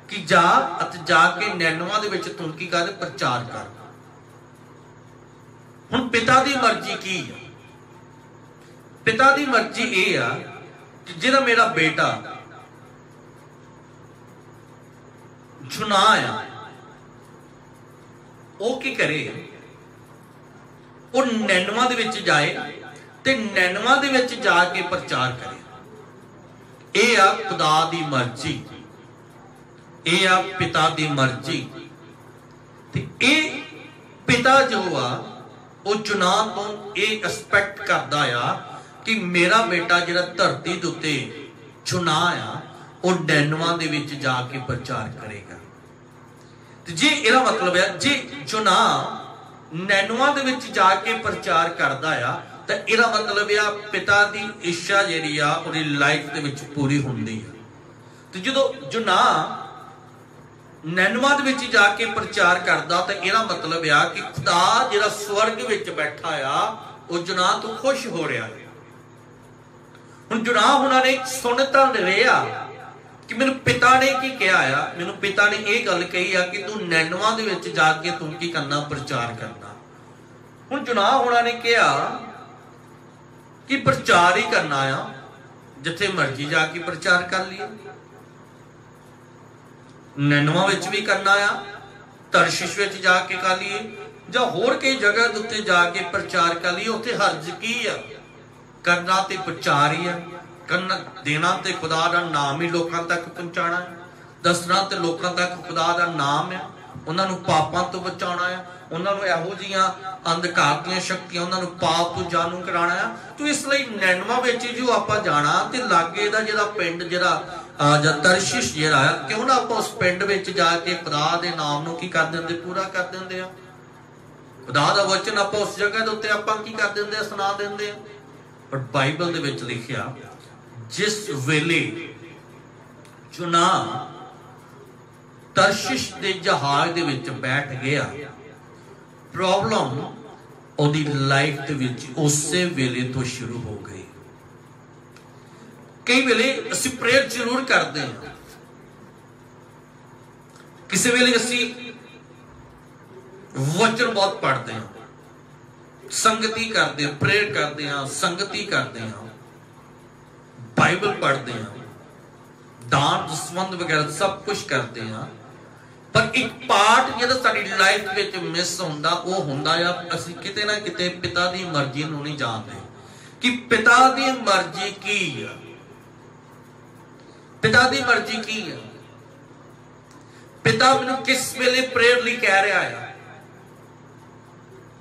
कि जा अते जाके नैनवा दे विच तू की कर, प्रचार कर। हुण पिता दी मर्जी की है? पिता दी मर्जी यह आ कि जिहड़ा मेरा बेटा जुना आ, वो की करे, वो नैनवा दे विच जाए ते नैनवा दे विच जाके प्रचार करे। यह आ खुदा दी मर्जी, यह आ पिता दी मर्जी। ते यह पिता जो आ वो जुना तो यह एक्सपैक्ट करता आ कि मेरा बेटा जिहड़ा धरती दे उत्ते जुना आ, वो नैनवा दे विच जाके प्रचार करेगा। जे इहदा मतलब है, जे जुना नैनवा दे विच जाके प्रचार करदा आ, तो इहदा मतलब है पिता दी इच्छा जिहड़ी आ उहदी लाइफ दे विच पूरी हुंदी है। तो जदों जुना नैनवा दे विच जाके प्रचार करदा, तो इहदा मतलब है कि खुदा जिहड़ा स्वर्ग विच बैठा आ, वो जुना तो खुश हो रहा है। हुण जुना हुणां ने सुन तां रहा कि मेरे पिता ने की कहा आ, मेरे पिता ने यह गल कही आ कि तू नैनवा दे विच जाके तू की करना, प्रचार करना। हुण जुना हुणां ने कहा कि प्रचार ही करना आ, जिथे मर्जी जाके प्रचार कर लिए, नैनवा विच भी करना आ, तरशीश विच जाके कर लिए, जां होर कई जगह उत्ते जाके प्रचार कर लिए। उत्थे हर्ज की आ? करना ते प्रचार ही है, करना देना ते खुदा दा नाम ही लोकां तक पहुंचाना है, दसना ते लोकां तक खुदा दा नाम है, उन्हां नूं पापां तो बचाना है, उन्हां नूं इहो जिहियां अंधकार दीयां शक्तियां उन्हां नूं पाप तो जाणू कराना है। तो इसलिए नैनवा विच जो आपां जाना ते लागे दा जिहड़ा पिंड जिहड़ा तरशीश जिहड़ा है, क्यों ना आपां उस पिंड विच जाके खुदा दे नाम नूं की कर दिंदे, पूरा कर दिंदे आ। खुदा दा वचन आपां उस जगह दे उत्ते आपां की कर दिंदे, सुना दिंदे आ। पर बाइबल दे विच लिखिया, जिस वेले जुना तरशीश दे जहाज दे विच बैठ गया, प्रॉब्लम ओदी लाइफ दे विच उसे वेले तो शुरू हो गई। कई वेले असीं प्रेयर जरूर करते हैं, किसी वेले असीं वचन बहुत पढ़ते हैं, संगति करते हैं, प्रेयर करते हैं, संगति करते हैं, बाइबल पढ़ते हैं, दान दसवंध वगैरह सब कुछ करते हैं। पर एक पार्ट जो साडी लाइफ विच मिस होंदा, वो होंदा आ असीं किते ना किते पिता दी मर्जी नूं नहीं जानदे कि पिता दी मर्जी की है। पिता दी मर्जी की है? पिता मैनूं किस वेले प्रेयर लई कह रहा है,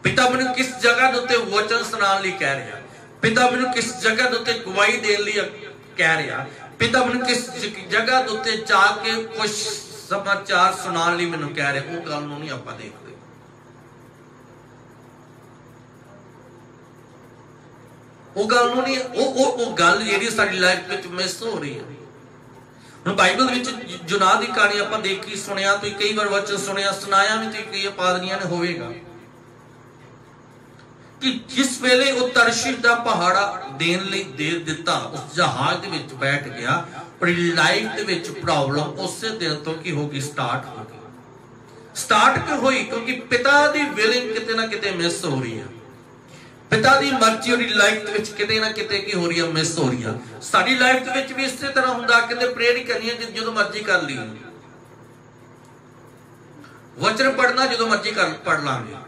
पिता मैनूं किस जगह दे उत्ते वचन सुनाउण लई कह रहा, पिता मैनूं किस जगह दे उत्ते गवाही देण लई कह रहा, पिता मैनूं किस जगह दे उत्ते जाके कुछ समाचार सुनाउण लई मैनूं कह रहा। वो गल नूं नहीं आपां देखदे। वो गल नूं नहीं, वो गल जिहड़ी साडी लाइफ विच मिस हो रही है। हुण बाइबल विच जुना दी कहानी आपां देखी, सुनिया, तो कई बार वचन सुनिया, सुनाया भी तो कई पादरियां ने होवेगा कि जिस वेले वो तरशीश दा पहाड़ा देन लई दे दिता, उस जहाज दे विच बैठ गया, पर लाइफ दे विच प्रॉब्लम उस दिन तो की होगी, स्टार्ट हो गई। स्टार्ट क्यों हुई? क्योंकि पिता दी विलिंग किते ना किते मिस हो रही है, पिता दी मर्जी और लाइफ दे विच किते ना किते की हो रही है, मिस हो रही है। साडी लाइफ दे विच भी इसे तरह हुंदा, कहंदे प्रेयर ही करनी है जो मर्जी कर ली, वचन पढ़ना जो मर्जी कर पढ़ लांगे,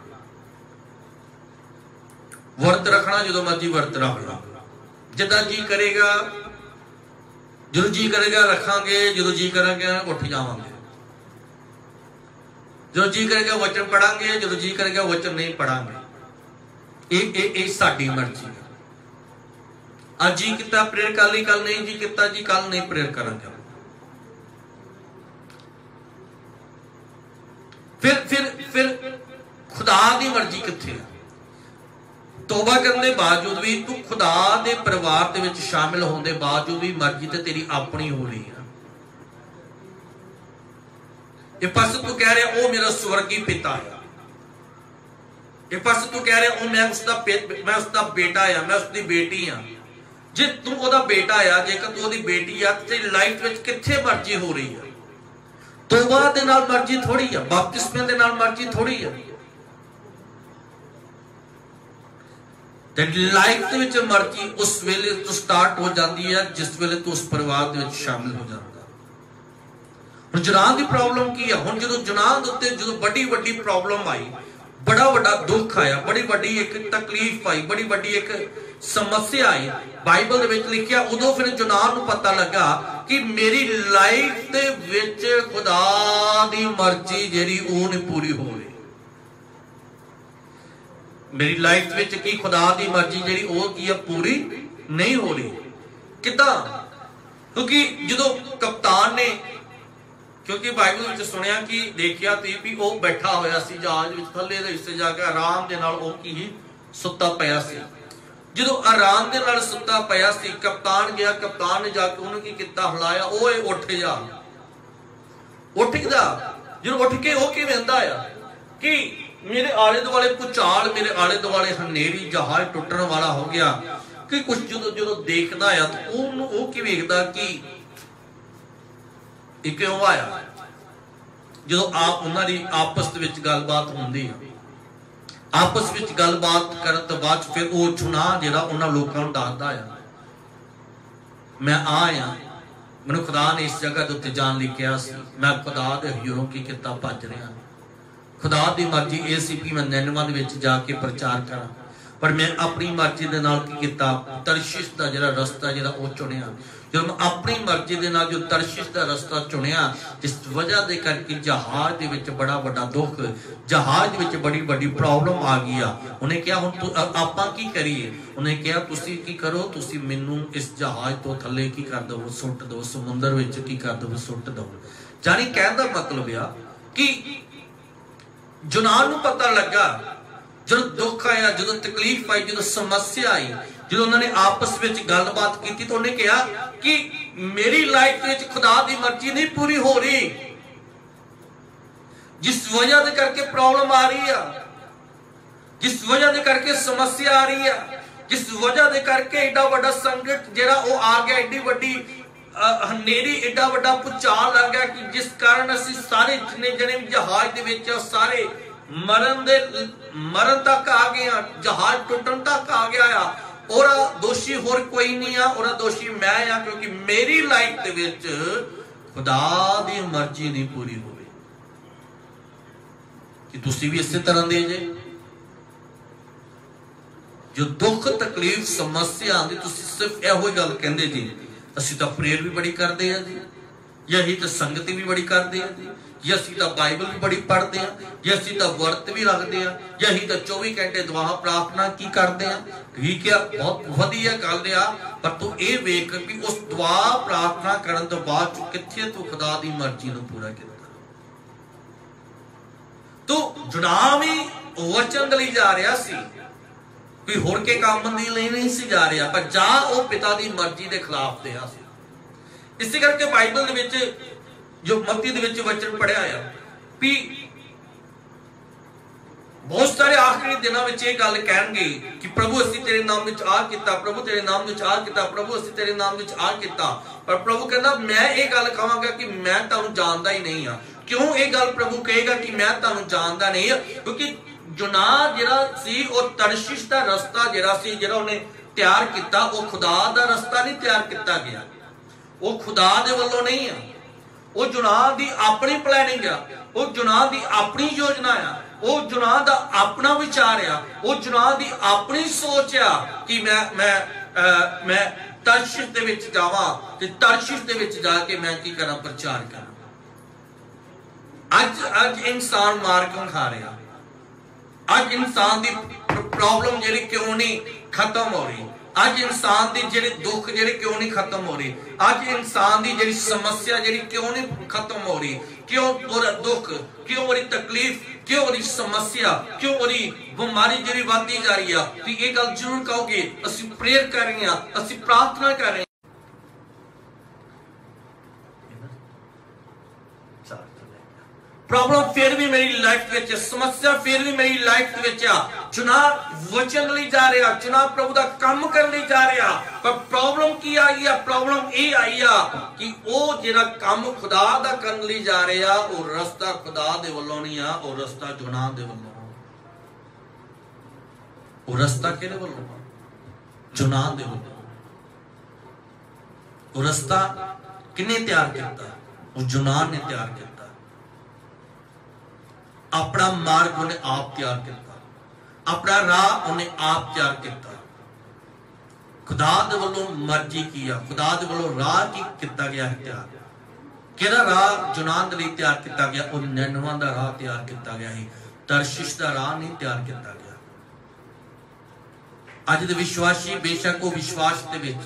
वर्त रखना जो मर्जी वर्त रख ला, जिदा जी करेगा, जो जी करेगा रखांगे, जो जी करेंगे उठ जावांगे, जो जी करेगा वचन पढ़ांगे, जो जी करेगा वचन नहीं पढ़ांगे। ये साडी मर्जी है। अज जी किता प्रेयर कर ली, कल नहीं जी किता जी, कल नहीं प्रेयर करांगे। फिर खुदा दी मर्जी कित्थे है? तौबा करने बावजूद भी तू खुदा दे परिवार दे विच शामिल होने बावजूद भी मर्जी ते तेरी अपनी हो रही है। एक पासे तू कह रहा ओ मेरा स्वर्गी पिता है, एक पासे तू कह रहा मैं उसका बेटा आ, मैं उसकी बेटी हाँ। जे तू ओदा बेटा आ, जेकर तू ओदी बेटी आ, तेरी लाइफ में कित्थे मर्जी हो रही है? तौबा दे नाल मर्जी थोड़ी है, बपतिस्मे दे नाल मर्जी थोड़ी है। तेरी लाइफ दे विच मर्जी उस वेले तो स्टार्ट हो जाती है जिस वेले तू उस परिवार दे विच शामिल हो जाता। हुण जुनाह दी प्रॉब्लम की है? हुण जदों जुनाह दे उत्ते जदों बड़ी वड्डी प्रॉब्लम आई, बड़ा बड़ा दुख आया, बड़ी वड्डी एक तकलीफ आई, बड़ी वड्डी एक समस्या आई, बाइबल दे विच लिखिया उदों फिर जुनाह नूं पता लगा कि मेरी लाइफ दे विच खुदा दी मर्जी जिहड़ी ओह नहीं पूरी हो रही। मेरी लाइफ विच की खुदा दी मर्जी जिहड़ी ओह की है पूरी नहीं हो रही। किदां? क्योंकि जदों कप्तान ने, क्योंकि बाइबल में सुनिया कि देखिया ती भी वह बैठा होया सी जहाज विच, थल्ले दे हिस्से जाके आराम दे नाल ओह की सुत्ता पिया सी। जदों आराम दे नाल सुत्ता पिया सी, कप्तान गया, कप्तान ने जाके उन्हें की किता, हिलाया, ओए उठ जा, उठ जा। जदों उठ के ओह किवें वेंदा आ कि मेरे आले दुआले भूचाल, मेरे आले दुआले हनेरी, जहाज टुटण वाला हो गया। कि कुछ जदों देखदा आ तो ओह की वेखदा कि क्यों आया। जो आप उन्होंने आपस विच गलबात होंदी है, आपस विच गलबात करन तो बाद फिर वो जुनाह जिहड़ा उन्हां लोकां नूं दसदा है, मैं आया, मैनूं खुदा ने इस जगह दे उत्ते जान लई कहा सी, मैं खुदा दे हजूरों की किता भज रहा। खुदा दी मर्जी ये सी कि मैं निनवा दे विच जाके प्रचार करा, पर मैं अपनी मर्जी दे नाल की किता, तरशीश दा जिहड़ा रस्ता जिहड़ा ओह चुनिया। जो मैं अपनी मर्जी दे नाल जो तरशीश दा रस्ता चुनिया, जिस वजह दे करके जहाज दे विच बड़ा बड़ा दुख, जहाज विच बड़ी बड़ी प्रॉब्लम आ गई आ। उन्हें कहा हुण आपां की करिए? उन्हें कहा तुसीं की करो, तुसीं मैनूं इस जहाज तो थल्ले की कर दो, सुट दो, समुंदर विच की कर दो, सुट दो। जानी कहण दा मतलब आ कि जुनाह नूं पता लगा, जो दुख आया, जो तकलीफ आई, जो समस्या आई, जो उन्होंने आपस में गलबात की तो उन्हें कहा कि मेरी लाइफ में खुदा दी मर्जी नहीं पूरी हो रही, जिस वजह दे करके प्रॉब्लम आ रही है, जिस वजह दे करके समस्या आ रही है, जिस वजह दे करके एडा बड़ा संकट जिहड़ा वो आ गया, एडी वड्डी हनेरी, एडा वड्डा भूचाल आ गया कि जिस कारण असीं सारे जिन्ने जने जहाज दे विच सारे मरण तक आ गए, जहाज टुटन तक आ गया। और दोषी होर कोई नहीं आ, और दोषी मैं आ, क्योंकि मेरी लाइफ दे विच खुदा दी मर्जी नहीं पूरी होवे। कि तुसीं भी इसे तरह दे जे जो दुख तकलीफ समस्या आंदी, तुसीं सिर्फ इहो गल कहंदे जी असीं तां प्रेयर भी बड़ी करते हैं जी, यही तो संगति भी बड़ी करते हैं जी, असीं तां बाइबल भी बड़ी पढ़ते हैं, असीं तां वर्त भी रखते हैं, यही तो 24 घंटे दुआ प्रार्थना की करते हैं। ठीक है, बहुत वधिया गल आ, पर तू ये वेख कि उस दुआ प्रार्थना करन तो बाद कित्थे तू खुदा दी मर्जी नूं पूरा कीता। तो जुनाह भी वचन दे लई जा रहा सी, कोई होर के काम दी लई नहीं सी जा रहा, पर जा वो पिता दी मर्जी दे खिलाफ दिया सी। इसी करके बाइबल दे विच जो मत्ती दे विच वचन पढ़िया आ भी बहुत सारे आखिरी दिनों में यह गल कहणगे कि प्रभु असीं तेरे नाम विच आ कीता, प्रभु तेरे नाम विच आ कीता, प्रभु असीं तेरे नाम विच आ कीता। पर प्रभु कहंदा मैं ये गल कहांगा कि मैं तुहानूं जानदा ही नहीं हां। क्यों ये गल प्रभु कहेगा कि मैं तुहानूं जानदा नहीं हां? क्योंकि जुनाह जिहड़ा सी वो तरशीश दा रस्ता जिहड़ा सी, जिहड़ा उहने तैयार कीता, वो खुदा दा रस्ता नहीं तैयार कीता गया, वो खुदा दे वल्लों नहीं है। वो जुनाह दी अपनी प्लैनिंग आ, वो जुनाह दी अपनी योजना आ, वो जुनाह दा अपना विचार आ, वो जुनाह दी अपनी सोच आ कि मैं तरशीश दे विच जावां ते तरशीश दे विच जाके मैं की करा, प्रचार करा। अज इंसान मार क्यों खा रहा? अज इंसान दी प्रॉब्लम जिहड़ी क्यों नहीं खत्म हो रही? अज इंसान की जिहड़े दुख जिहड़े क्यों नहीं खत्म हो रही, अज इंसान की जिहड़ी समस्या जिहड़ी क्यों नहीं खत्म हो रही, क्यों ओहदा दुख, क्यों ओहदी तकलीफ, क्यों ओहदी समस्या, क्यों ओहदी बीमारी जिहड़ी वधदी जा रही है। तो ये गल जरूर कहोगे असीं प्रेयर कर रहे हैं, असीं प्रार्थना कर रहे हैं। प्रॉब्लम फिर भी मेरी लाइफ में, समस्या फिर भी मेरी लाइफ में, चुनाव वचन ली जा रहा, चुनाव प्रभु का काम करने जा रहा, पर प्रॉब्लम की आई है, प्रॉब्लम ये आई है कि वो जिहड़ा काम खुदा दा करन लई जा रहा, वो रस्ता खुदा दे वल्लों नहीं आ, वो रस्ता जुनाह दे वल्लों। वो रस्ता किहदे वल्लों? जुनाह दे वल्लों। वो रस्ता किन्ने तैयार किया? वो जुनाह ने तैयार किया। अपना मार्ग उन्हें आप तैयार किया, अपना राह उन्हें आप तैयार किया। खुदा दे वल्लों मर्जी की है, खुदा दे वल्लों राह की किया गया है तैयार। किहड़ा राह जुनाह दे लई तैयार किया गया? वो निनवे दा राह तैयार किया गया है, तरशीश दा राह नहीं तैयार किया गया। अज दे विश्वासी बेशक वो विश्वास दे विच,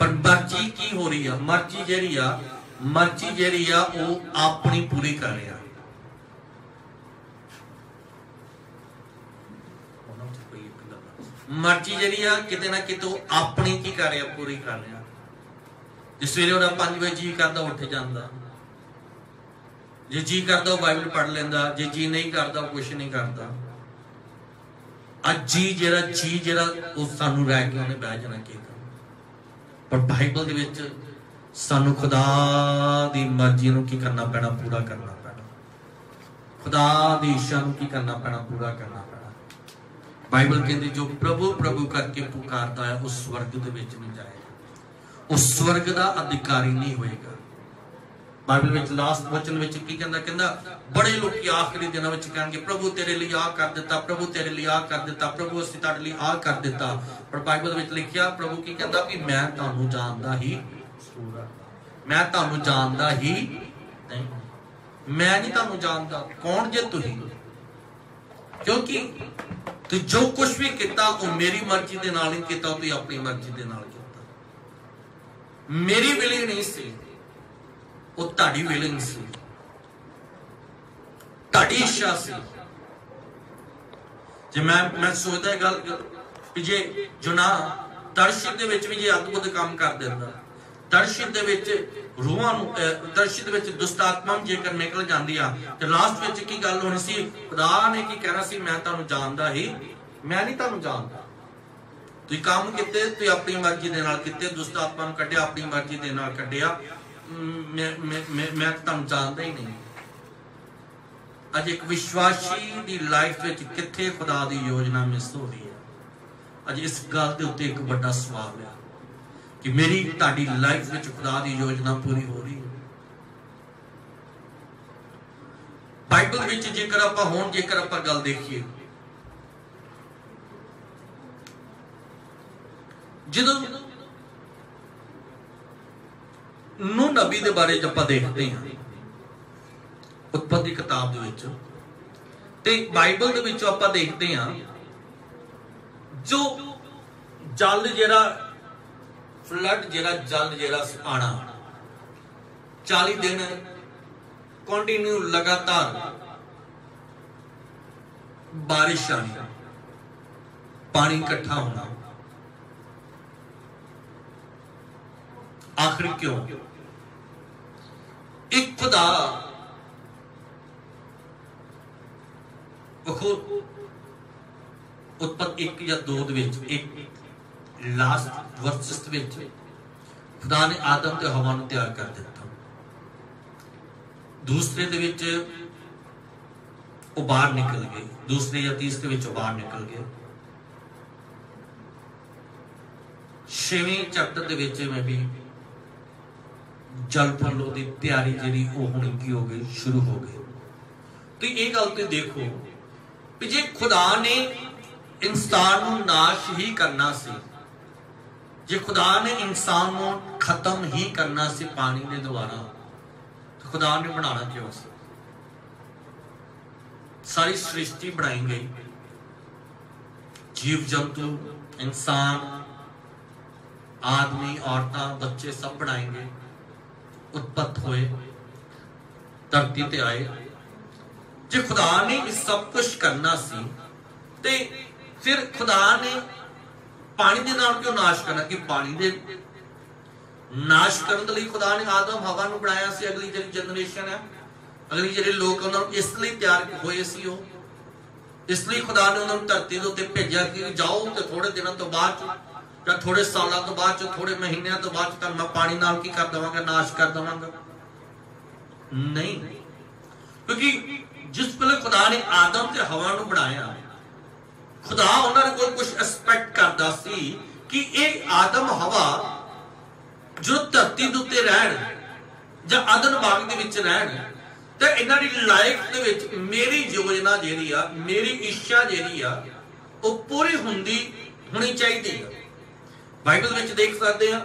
पर मर्जी की हो रही है? मर्जी जिहड़ी आ वो अपनी पूरी कर रहा। मर्जी जी किते ना किते अपनी की कर रहा, पूरी कर रहा। जिस वेले उहदा 5 बजे जी करता उठ जाता, जे जी करता बाइबल पढ़ लेंदा, जे जी नहीं करता कुछ नहीं करता। अज जी जरा सानू रह के उन्हें बह जाना की, पर बाइबल दे विच सानू खुदा दी मर्जी नूं की करना पैना, पूरा करना पैना। खुदा दी इच्छा नूं की करना पैना, पूरा करना पैना। बाइबल कहती जो प्रभु प्रभु करके पुकारता है उस स्वर्ग दे विच नहीं जाएगा, उस स्वर्ग का अधिकारी नहीं होएगा। बाइबल में लास्ट वचन में की कहता बड़े लोग आखिरी दिनों में कहेंगे प्रभु तेरे लिए आ कर दिता, प्रभु तेरे लिए आ कर दिता, प्रभु असीं तुहाडे लिए आ कर दिता। पर बाइबल में लिखिया प्रभु की कहता कि मैं तुहानू जानदा ही, मैं तुहानू जानदा ही नहीं, मैं नहीं तुहानू जानदा, कौन जे तुसीं? क्योंकि तो जो कुछ भी किया वो मेरी मर्जी दे नाल नहीं किया, तो अपनी मर्जी दे नाल किया। मेरी विलिंग नहीं सी, वो तुहाडी विलिंग सी, तुहाडी इच्छा सी। जे मैं सोचदा गल कि जे जुनाह तरशीश दे विच भी जे अद्भुत काम कर दिंदा, तरशीश दे विच रूहां नूं, तरशीश दे विच दुष्ट आत्मा जेकर निकल जांदी आ ते लास्ट विच की गल होनी सी? खुदा ने की कहना सी मैं तुहानू जानदा ही, मैं नहीं तुहानू जानदा। तुसीं काम कीते, तुसीं अपनी मर्जी दे नाल कीते, दुष्ट आत्मा नूं कढिया अपनी मर्जी दे नाल कढिया, मैं तुहानू जानदा ही नहीं। अज एक विश्वासी दी लाइफ विच कित्थे खुदा दी योजना मिस हो रही है। अज इस गल दे उत्ते एक बड़ा सवाल है कि मेरी तुहाडी लाइफ विच खुदा दी योजना पूरी हो रही है। बाइबल विच जेकर आपां गल देखिए, जदों नूह नबी दे बारे आपां देखते हैं उत्पत्ति किताब दे विच, ते बाइबल दे विच आपां देखते हैं जो जल जिहड़ा फ्लड जिहड़ा जल जिहड़ा आना 40 दिन कंटिन्यू लगातार बारिश आनी, पानी इकट्ठा होना, आखिर क्यों? एक खुदा उत्पत्ति 1 या 2 दे विच एक लास्ट वर्सेस विच खुदा ने आदम ते हवा नूं तैयार कर दिता। दूसरे दे विच वो बाहर निकल गए, दूसरे या तीसरे विच बाहर निकल गए। 6वें चैप्टर दे विच में भी जल प्रलय की तैयारी जी होनी की हो गई, शुरू हो गई। तो ये गल तो देखो कि जे खुदा ने इंसान को नाश ही करना सी, जे खुदा ने इंसान को खत्म ही करना सी पानी के द्वारा, तो खुदा ने बनाना क्यों सी? सारी सृष्टि बनाई गई, जीव जंतु इंसान, आदमी, औरतां, बच्चे सब बनाएंगे, उत्पत्त होए, धरती ते आए। जे खुदा ने इस सब कुछ करना सी ते फिर खुदा ने पानी दे नाल क्यों नाश करना? कि पानी दे नाश करने लई खुदा ने आदम हवा नूं बनाया सी। अगली जिहड़ी जनरेशन है, अगली जिहड़े लोग उन्हां नूं इसलिए तैयार होए सी, इसलिए खुदा ने उन्होंने धरती के उत्ते भेजा कि जाओ तो थोड़े दिनों तो बाद या थोड़े सालों तो बाद, थोड़े महीनों तो बाद तुहानूं मैं पानी नाल की कर देवांगा, नाश कर देवांगा। नहीं, क्योंकि जिस वेले खुदा ने आदम ते हवा नूं बनाया, खुदा उन्होंने कोई कुछ एक्सपैक्ट करता सी कि ये आदम हवा जो धरती के उत्ते रहन जां अदन बाग दे विच रहन, तो इन्हां दी लाइफ दे विच मेरी योजना जिहड़ी आ, मेरी इच्छा जिहड़ी आ, वो पूरी होनी चाहिए। बाइबल विच देख सकते हैं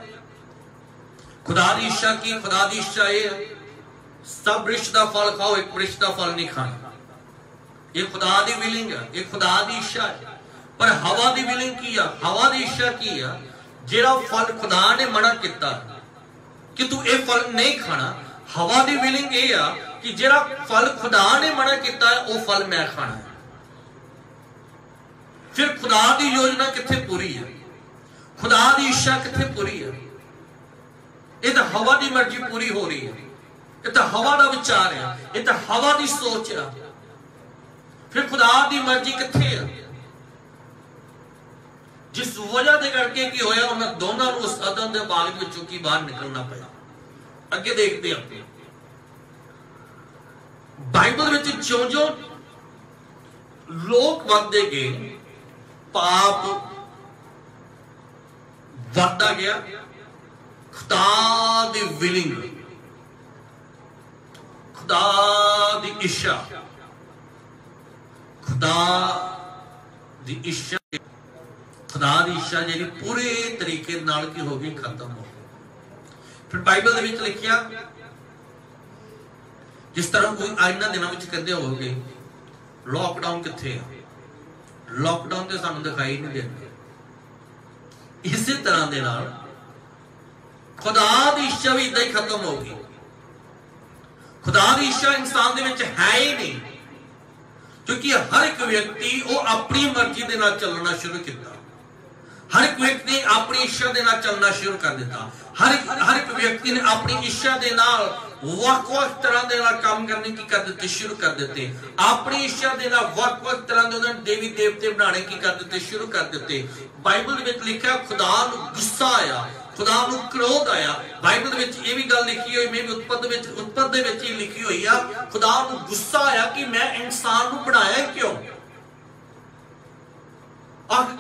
खुदा दी इच्छा की, खुदा दी इच्छा ये सब वृक्ष दा फल खाओ, एक वृक्ष दा फल नहीं खाना। ये खुदा दी विलिंग है, ये खुदा दी इच्छा है। पर हवा दी विलिंग की है, हवा दी इच्छा की है? जेड़ा फल खुदा ने मना किया कि तू ये फल नहीं खाना, हवा दी विलिंग ये आ कि जेड़ा फल खुदा ने मना किया है वो फल मैं खाना है। फिर खुदा दी योजना किथे पूरी है? खुदा दी इच्छा किथे पूरी है? ये तो हवा दी मर्जी पूरी हो रही है, ये तो हवा दा विचार है, ये तो हवा दी सोच है। फिर खुदा दी मर्जी किथे है? जिस वजह दे करके की होया, उन्हें दोनों को उस अदन दे बाग विचों की बाहर निकलना पड़ा। अगे देखते हैं बाइबल में ज्यों ज्यों लोग बढ़ते गए, पाप बढ़ता गया। खुदा दी विलिंग, खुदा दी इच्छा, खुदा दी इच्छा, खुदा दी इच्छा जी पूरे तरीके नाल की हो गई, खत्म हो गई। फिर बाइबल में लिखिया, जिस तरह कोई इन्हां दिनों में कहते होगे लॉकडाउन किथे है, लॉकडाउन तो सानू दिखाई नहीं देते। इसी तरह दे नाल खुदा दी इच्छा भी इदां ही खत्म हो गई। खुदा दी इच्छा इंसान दे विच है ही नहीं, क्योंकि हर एक व्यक्ति वो अपनी मर्जी दे नाल चलना शुरू किया। हर एक व्यक्ति ने अपनी इच्छा दे नाल चलना शुरू कर दिता। हर एक व्यक्ति ने अपनी इच्छा दे नाल वख-वख तरह दे नाल काम करने की कर देते, शुरू कर देते। अपनी इच्छा दे नाल वख-वख तरह दे उन्होंने देवी देवते बनाने की कर देते, शुरू कर देते। बाइबल में लिखा खुदा नूं गुस्सा आया, खुदा नूं क्रोध आया। बाइबल में ये भी गल लिखी हुई, मैं उत्पत्त दे विच ही लिखी हुई आ, खुदा नूं गुस्सा आया कि मैं इंसान नूं बनाया क्यों?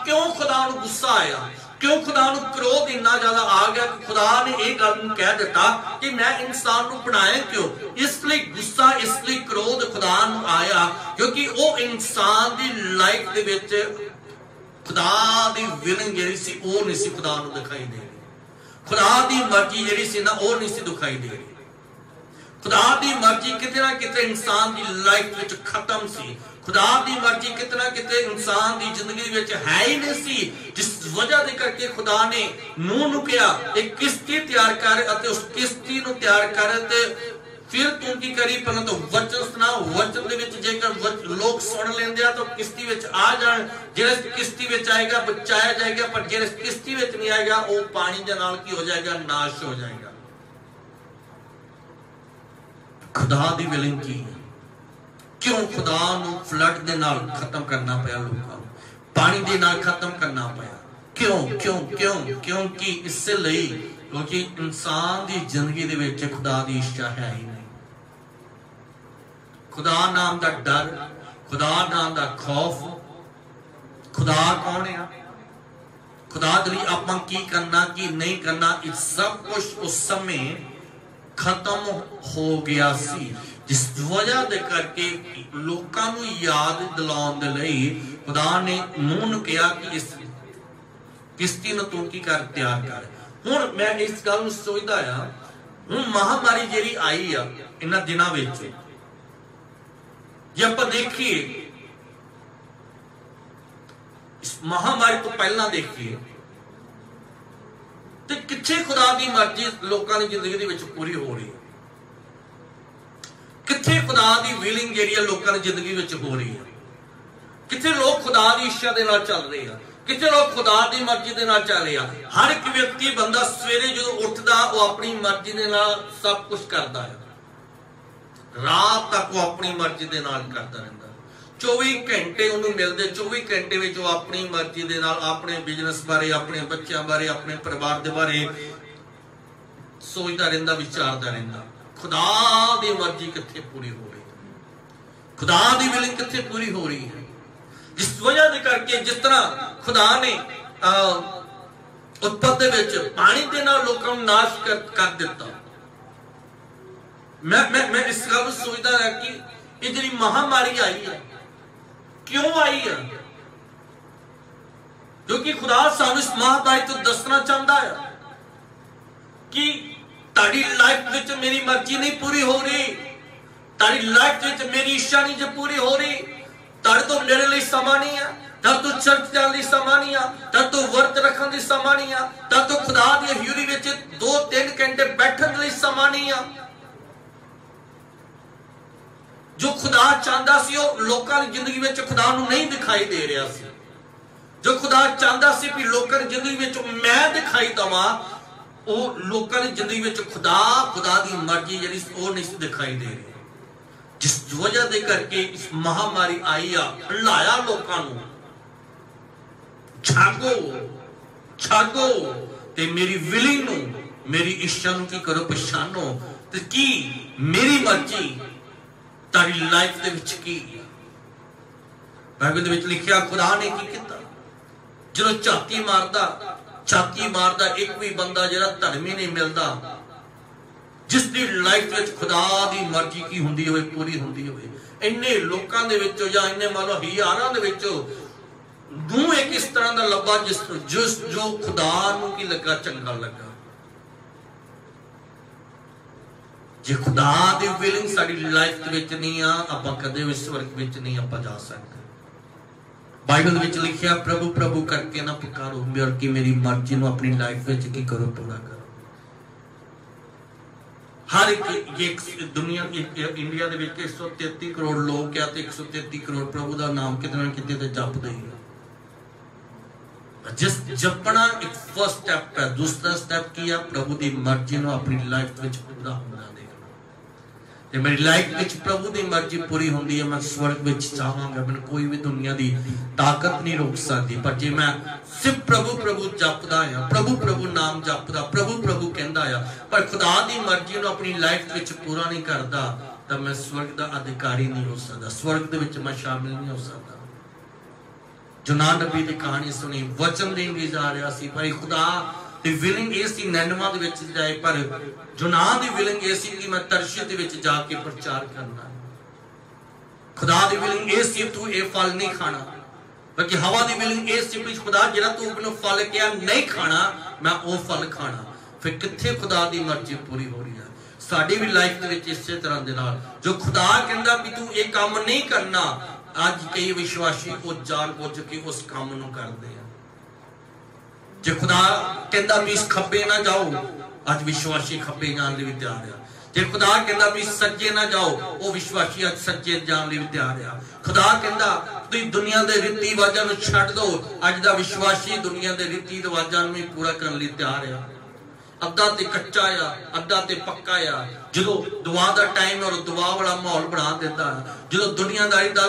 क्यों खुदा नूं गुस्सा आया? क्यों खुदा नूं क्रोध इन्ना ज्यादा आ गया कि खुदा ने यह गल कह दिता कि मैं इंसान नूं बनाया क्यों? इसलिए गुस्सा, इसलिए क्रोध खुदा नूं आया क्योंकि वो इंसान दी लाइफ दे विच खुदा दी विलिंग जिहड़ी सी वो नहीं सी खुदा नूं दिखाई दे रही। खुदा दी मर्जी जिहड़ी सी ना वो नहीं सी दिखाई दे रही। खुदा दी मर्जी किते ना किते इंसान दी लाइफ विच खत्म सी। खुदा दी मर्जी किते ना किते इंसान दी जिंदगी विच है ही नहीं सी, जिस वजह दे करके खुदा ने नूह नूं कहा एक किश्ती तैयार कर अते उस किश्ती नूं तैयार कर ते फिर तू की करी, पहले तो वचन सुना। वचन दे विच जेकर लोग सुन लेंदे आ तो किश्ती विच आ जाण, जिहड़े किश्ती विच आएगा बचाया जाएगा, पर जिहड़े किश्ती विच नहीं आएगा वो पानी दे नाल की हो जाएगा, नाश हो जाएगा। खुदा दी विलिंग की क्यों खुदा नूं फ्लड दे नाल खत्म करना पाया, लोगों पानी दे नाल खत्म करना पाया? क्यों क्यों क्यों? क्योंकि इससे लई क्योंकि इंसान दी जिंदगी दे विच खुदा दी इच्छा है ही नहीं। खुदा नाम दा डर, खुदा नाम दा खौफ, खुदा कौन है, खुदा दे लई आपां की करना की नहीं करना, इस सब कुछ उस समय खत्म हो गया सी। जिस वजह दे करके लोकां नूं याद दिलाउण दे लई खुदा ने नूह नूं कहा कि इस किश्ती नूं तू की कर, तैयार कर। हुण मैं इस गल नूं सोचदा आ, हुण महामारी जिहड़ी आई आ इन्हां दिनां विच, जे आपां देखीए इस महामारी तो पहला देखिए तो किथे खुदा की मर्जी लोगों की जिंदगी दे विच पूरी हो रही है, किथे खुदा की विलिंग जी लोगों की जिंदगी विच हो रही है, किथे लोग खुदा की इच्छा के नाल चल रहे हैं, किथे लोग खुदा की मर्जी के नाल चल रहे हैं। हर एक व्यक्ति बंदा सवेरे जो उठता वो अपनी मर्जी के नाल सब कुछ करता है, रात तक वो अपनी मर्जी के नाल करता रहता, 24 घंटे उन्होंने मिलते, 24 घंटे में वो अपनी मर्जी के नाल अपने बिजनेस बारे, अपने बच्चों बारे, अपने परिवार के बारे सोचता रहता, विचारता रहता। खुदा की मर्जी कितने पूरी हो रही है, खुदा की विलिंग कितने पूरी हो रही है, जिस वजह के करके जिस तरह खुदा ने उत्पत्ति विच पानी के नाल लोगों को नाश कर दिता। मैं इस गल सोचता है कि ये जी महामारी आई है क्यों आई है, क्योंकि खुदा सानू इस महामारी तो दसना चाहता है कि तारी लाइफ विच मेरी मर्जी नहीं पूरी हो रही, तारी लाइफ विच मेरी इच्छा नहीं जो पूरी हो रही, तारे तो मेरे लिए समा नहीं है, तब तो चर्च जाने की समा नहीं है, तब तो वर्त रखने की समा नहीं है, तब तो खुदा की हजूरी विच 2-3 घंटे बैठने लिए समा नहीं है। जो खुदा चाहता सी लोगों की जिंदगी में खुदा नूं नहीं दिखाई दे रहा सी, जो खुदा चाहता सी भी लोगों की जिंदगी में मैं दिखाई दवा, वो लोगों की जिंदगी में खुदा की मर्जी जी वो नहीं दिखाई दे रही, जिस वजह के करके इस महामारी आई आ, हलाया लोगों को जागो जागो ते मेरी विलिंग नूं मेरी इच्छा नूं की करो पछानो ते की मेरी मर्जी तारी लाइफ दे विच की। बाइबल दे विच लिखिया खुदा ने की किया, जो छाती मारदा एक भी बंदा जिहड़ा धर्मी नहीं मिलता, जिसकी लाइफ विच खुदा की मर्जी की हुंदी होवे पूरी हुंदी होवे। इन्ने लोकां दे विचों जां इन्ने मान लो हज़ारां दे विचों दूं एक इस तरह का लब्बा जिस जो खुदा नूं की लगा चंगा लगा। जे खुदा दी विलिंग साडी लाइफ विच नहीं आ, आपां कदे भी स्वर्ग विच नहीं आपां जा सकते। बाइबल विच लिखिया प्रभु प्रभु करके ना पुकारो कि मेरी मर्जी नूं अपनी लाइफ विच की करो पूरा करो। हर एक दुनिया इंडिया दे विच 133 करोड़ लोग क्या 133 करोड़ प्रभु का नाम कितने ना कितने जपदे ही। जिस जपना एक फर्स्ट स्टेप है, दूसरा स्टेप किया प्रभु की मर्जी नूं अपनी लाइफ विच पूरा होना देखना। मेरी लाइफ विच प्रभु की मर्जी पूरी होंदी है, मैं स्वर्ग विच जावांगा, मैंने कोई भी दुनिया की ताकत नहीं रोक सकती। पर जे मैं सिर्फ प्रभु प्रभु जपदा आ, प्रभु प्रभु नाम जपदा, प्रभु प्रभु कहंदा आ, पर खुदा की मर्जी नूं अपनी लाइफ विच पूरा नहीं करता, तो मैं स्वर्ग का अधिकारी नहीं हो सकता, स्वर्ग दे विच मैं शामिल नहीं हो सकता। यूनान नबी की कहानी सुनी, वचन देने जा रहा सी, पर खुदा दी विलिंग ये सी नैनवा दे विच जाए, पर यूनान दी विलिंग ये सी कि मैं तरशीश दे विच जाके प्रचार करना। खुदा दी विलिंग ये सी तू ये फल नहीं खाना, बल्कि हवा दी विलिंग ये सी कि खुदा जिहड़ा तू मैनूं फल किया नहीं खाना, मैं वो फल खाना। फिर कित्थे खुदा दी मर्जी पूरी हो रही है साडी भी लाइफ दे विच इसे तरह दे नाल। जो खुदा कहंदा भी तू ये काम नहीं करना, आज कई विश्वासी वो जान बुझ के उस काम नूं करदे आ। जे खुदा कहंदा भी खब्बे ना जाओ, आज विश्वासी खब्बे जान लई तैयार आ। जे खुदा कहंदा भी सज्जे ना जाओ, वो विश्वासी आज सज्जे जान लई तैयार आ। खुदा कहंदा तुसीं दुनिया दे रीति रिवाजां नूं छड्ड दो, अज दा विश्वासी दुनिया दे रीति रिवाजां नूं पूरा करन लई तैयार आ। अद्धा ते कच्चा आ, अद्धा ते पक्का आ। जो दुआ दा टाइम और दुआ वाला माहौल बना देता है, जो दुनियादारी दा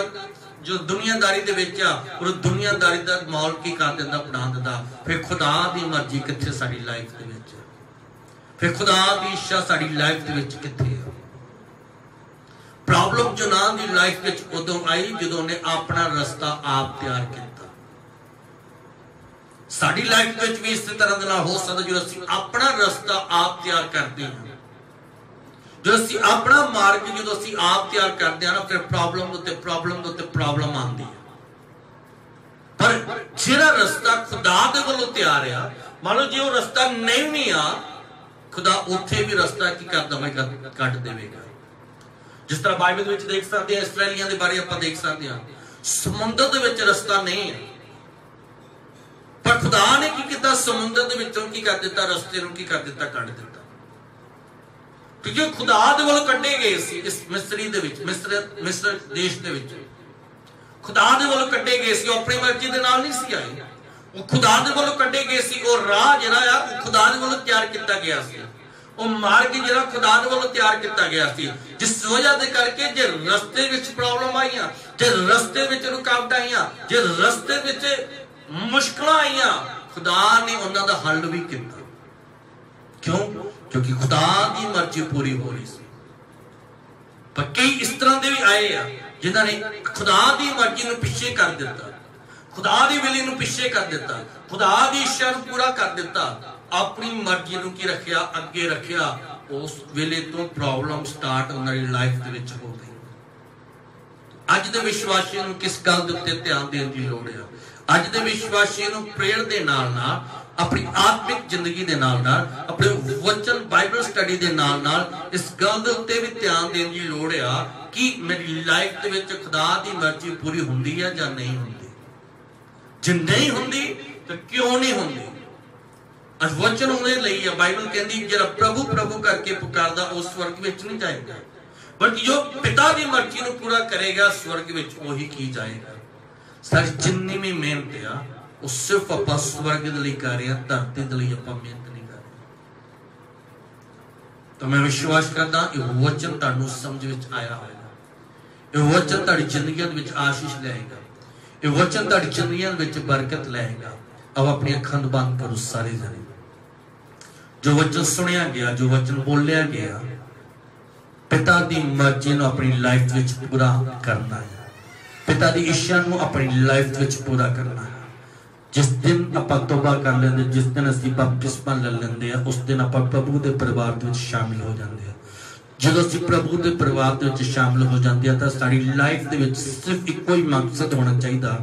जो दुनियादारी दे विच आ और दुनियादारी दा माहौल की कर देंदा बना देंदा। फिर खुदा दी मर्जी कित्थे साडी लाइफ दे विच, फिर खुदा दी इच्छा साडी लाइफ दे विच कित्थे है। प्रॉब्लम यूनान दी लाइफ विच उदों आई जदों ने अपना रास्ता आप तैयार किया। साडी लाइफ विच भी इस तरह दे नाल हो सकदा जो असीं अपना रास्ता आप तैयार करते हैं, जो असीं अपना मार्ग जो असीं आप तैयार करते हैं ना, फिर प्रॉब्लम प्रॉब्लम आती है। पर जिहड़ा रास्ता खुदा दे वल्लों तैयार आ, मान लो जे वो रास्ता नहीं भी आ, खुदा उत्थे भी रास्ता की कर देवेगा, कट देवेगा। जिस तरह बाइबल विच देख सकते हैं, इसराइलियां दे बारे आपां देख सकते हैं, समुंदर दे विच रास्ता नहीं है, खुदा ने की किया, समुद्र के विचों की कर दिता, रस्ते नूं की कर दिता, कढ़ दिता। क्योंकि खुदा दे वल्लों कढ़े गए सी इस मिस्री दे विच, मिस्र देश दे विच खुदा दे वल्लों कढ़े गए सी। अपनी मर्जी दे नाल नहीं सी आए, वो खुदा दे वल्लों कढ़े गए सी। वो राह जिहड़ा आ वो खुदा दे वल्लों तैयार किया गया सी, वो मार्ग जिहड़ा खुदा दे वल्लों तैयार किया गया सी। जिस वजह दे करके जे रस्ते विच प्रॉब्लम आईयां, जे रस्ते विच रुकावट आईयां, जे रस्ते विच मुश्किलां आईयां, खुदा ने उन्हां दा हल भी किया। क्यों? क्योंकि खुदा की मर्जी पूरी हो रही सी। पर कई इस तरह के भी आए आ जिन्होंने खुदा की मर्जी नूं पिछे कर दिता, खुदा की विली नूं पिछे कर दिता, खुदा की इच्छा नूं पूरा कर दिता, अपनी मर्जी नूं की रखिया, अगे रखिया। उस वेले तो प्रॉब्लम स्टार्ट उन्हारी लाइफ दे विच हो गई। अज दे विश्वासी नूं किस गल दे उत्ते ध्यान देण दी लोड़ है? अज दे विश्वासी नूं प्रेयर दे नाल नाल, अपनी आत्मिक जिंदगी दे नाल नाल, अपने वचन बाइबल स्टडी दे नाल नाल इस गल दे उत्ते भी ध्यान देण दी लोड़ है कि मेरी लाइफ दे विच खुदा दी मर्जी पूरी हुंदी है जां नहीं हुंदी। जे नहीं हुंदी तो क्यों नहीं हुंदी? अज वचन उहदे लई है। बाइबल कहंदी जिहड़ा प्रभु प्रभु करके पुकारदा उस स्वर्ग विच नहीं जाएगा, बल्कि जो पिता दी मर्जी नूं पूरा करेगा स्वर्ग विच वही की जाएगा। सारी जिन्नी भी मेहनत आ वो सिर्फ आप स्वर्ग के लिए कर रहे हैं, धरती के लिए आप मेहनत नहीं कर रहे। तो मैं विश्वास करता ये वचन तुहानू समझ विच आया होगा, ये वचन तुहाडी जिंदगियां विच आशीष लाएगा, ये वचन तुहाडी जिंदगियां विच बरकत लाएगा। अब अपनी अखां नूं बंद करो सारे जने। जो वचन सुनिया गया, जो वचन बोलिया गया, पिता दी मर्जी नूं अपनी लाइफ विच पूरा करना है, पिता दी इच्छा नूं अपनी लाइफ विच पूरा करना है। जिस दिन आपां तौबा कर लेंदे, जिस दिन असीं बपतिस्मा ले लेंदे आ, उस दिन आपां प्रभु दे परिवार दे विच शामिल हो जांदे आ। जदों असीं प्रभु दे परिवार दे विच शामिल हो जांदे आ तां साडी लाइफ दे विच सिर्फ इक्को ही मकसद होना चाहिदा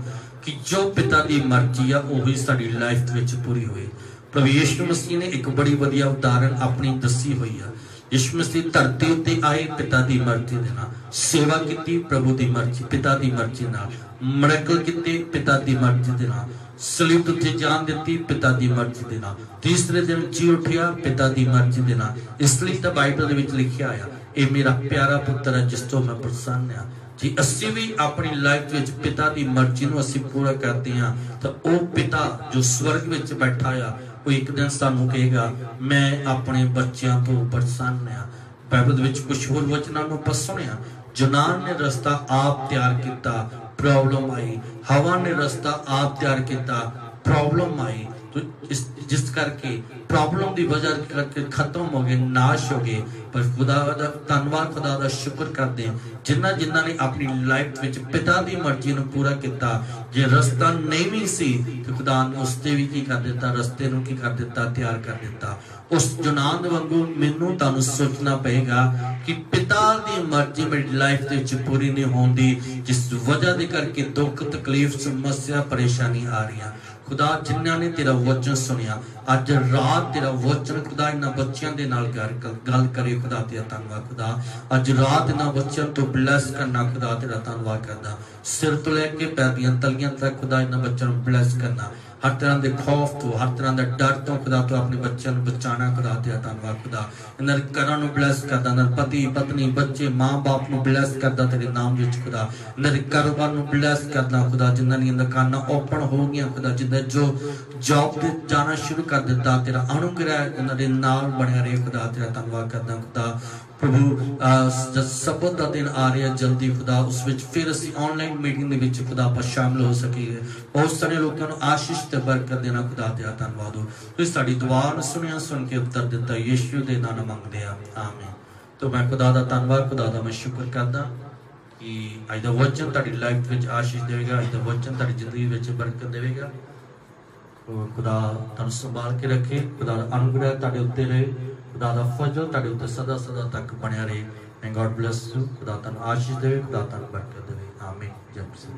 कि जो पिता दी मर्जी आ ओही साडी लाइफ दे विच पूरी होए। प्रभु यीशु मसीह ने एक बड़ी वधिया उदाहरण अपनी दसी हुई है। यीशु मसीह धरती उत्ते आए पिता दी मर्जी दे नाल, सेवा कीती प्रभु दी मर्जी पिता दी मर्जी नाल, मिरेकल कीते पिता दी मर्जी दे नाल, सलीब उत्ते जान दिती पिता दी मर्जी दे नाल, तीसरे दिन जी उठिया पिता दी मर्जी दे नाल। इसलिए तो बाइबल दे विच लिखिया आया ये मेरा प्यारा पुत्र है जिस तो मैं प्रसन्न हां। जी असीं भी अपनी लाइफ विच पिता दी मर्जी नूं असीं पूरा करते हां तो ओ पिता जो स्वर्ग विच बैठा आ वो एक दिन सानू कहेगा मैं अपने बच्चों तो प्रसन्न हां। बाइबल दे विच कुछ होर वचनां नूं आपां सुणिया, यूनान ने रास्ता आप तैयार किया, प्रॉब्लम आई, हवा ने रास्ता आप तैयार किया, प्रॉब्लम आई। तो जिस करके प्रॉब्लम की वजह करके खत्म हो गए, नाश हो गए। पर खुदा दा धन्नवाद, खुदा दा शुक्र करते हैं जिन्ना जिन्ना ने अपनी लाइफ विच पिता दी मर्जी नूं पूरा किया। जे रास्ता नहीं भी सी तो खुदा ने उसते भी की कर दिता, रस्ते नूं की कर दिता, तैयार कर दिता। उस यूनान वांगू मैनूं तुहानूं सोचना पएगा कि पिता दी मर्जी मेरी लाइफ दे विच पूरी नहीं होंदी, जिस वजह दे करके दुख तकलीफ समस्या परेशानी आ रही है। खुदा जिन्ना ने तेरा वचन सुनिया अज रात तेरा वचन खुदा इन्हां बच्चों के नाल गल करे। खुदा तेरा धन्नवाद, खुदा अज रात इन्हां बच्चों तो ब्लैस करना। खुदा तेरा धन्नवाद करदा, सिर तो लैके पैर दियां तलियां तक खुदा इन्हां बच्चों को ब्लैस करना। हर तरह के खौफ तो, हर तरह के डर तो खुदा तो अपने बच्चों को बचाना। खुदा तेरा धन्नवाद, खुदा इन्हां घरां नूं ब्लैस करदा, इन्हां पति पत्नी बच्चे माँ बाप नूं ब्लैस करदा तेरे नाम विच। खुदा इन्हां दे कारोबार नूं ब्लैस करदा। खुदा जिन्हां दीयां दुकानां ओपन हो गईयां, खुदा जिन्हां जो जॉब ते जाना शुरू कर दिता, तेरा अनुग्रह इन्हां दे नाल बनिया रहे। खुदा तेरा धन्नवाद करदा। खुदा प्रभु सबत का दिन आ रहा जल्दी, खुदा उस विच फिर असीं ऑनलाइन मीटिंग दे विच खुदा आपां शामिल हो सकीए। बहुत सारे लोगों को आशीष ते बरकत देना। खुदा तेरा धन्नवाद हो। तो साडी दुआ नूं सुनिया, सुन के उत्तर दिता, यीशु दे नाम मंगदे आ, आमीन। तो मैं खुदा दा धन्नवाद, खुदा दा मैं शुक्र करदा कि अज दा वचन तुहाडी लाइफ विच आशीष देवेगा, अज दा वचन तुहाडी जिंदगी विच बरकत देवेगा। तो खुदा तुहानूं संभाल के रखे, खुदा दा अनुग्रह तुहाडे उत्ते रहे, खुदा दा फजल तुहाडे उत्ते सदा सदा तक बनिया रहे। May God bless you, खुदा तुहानूं आशीष देवे, खुदा तुहानूं बरकत देवे, आमीन। जय मसीह।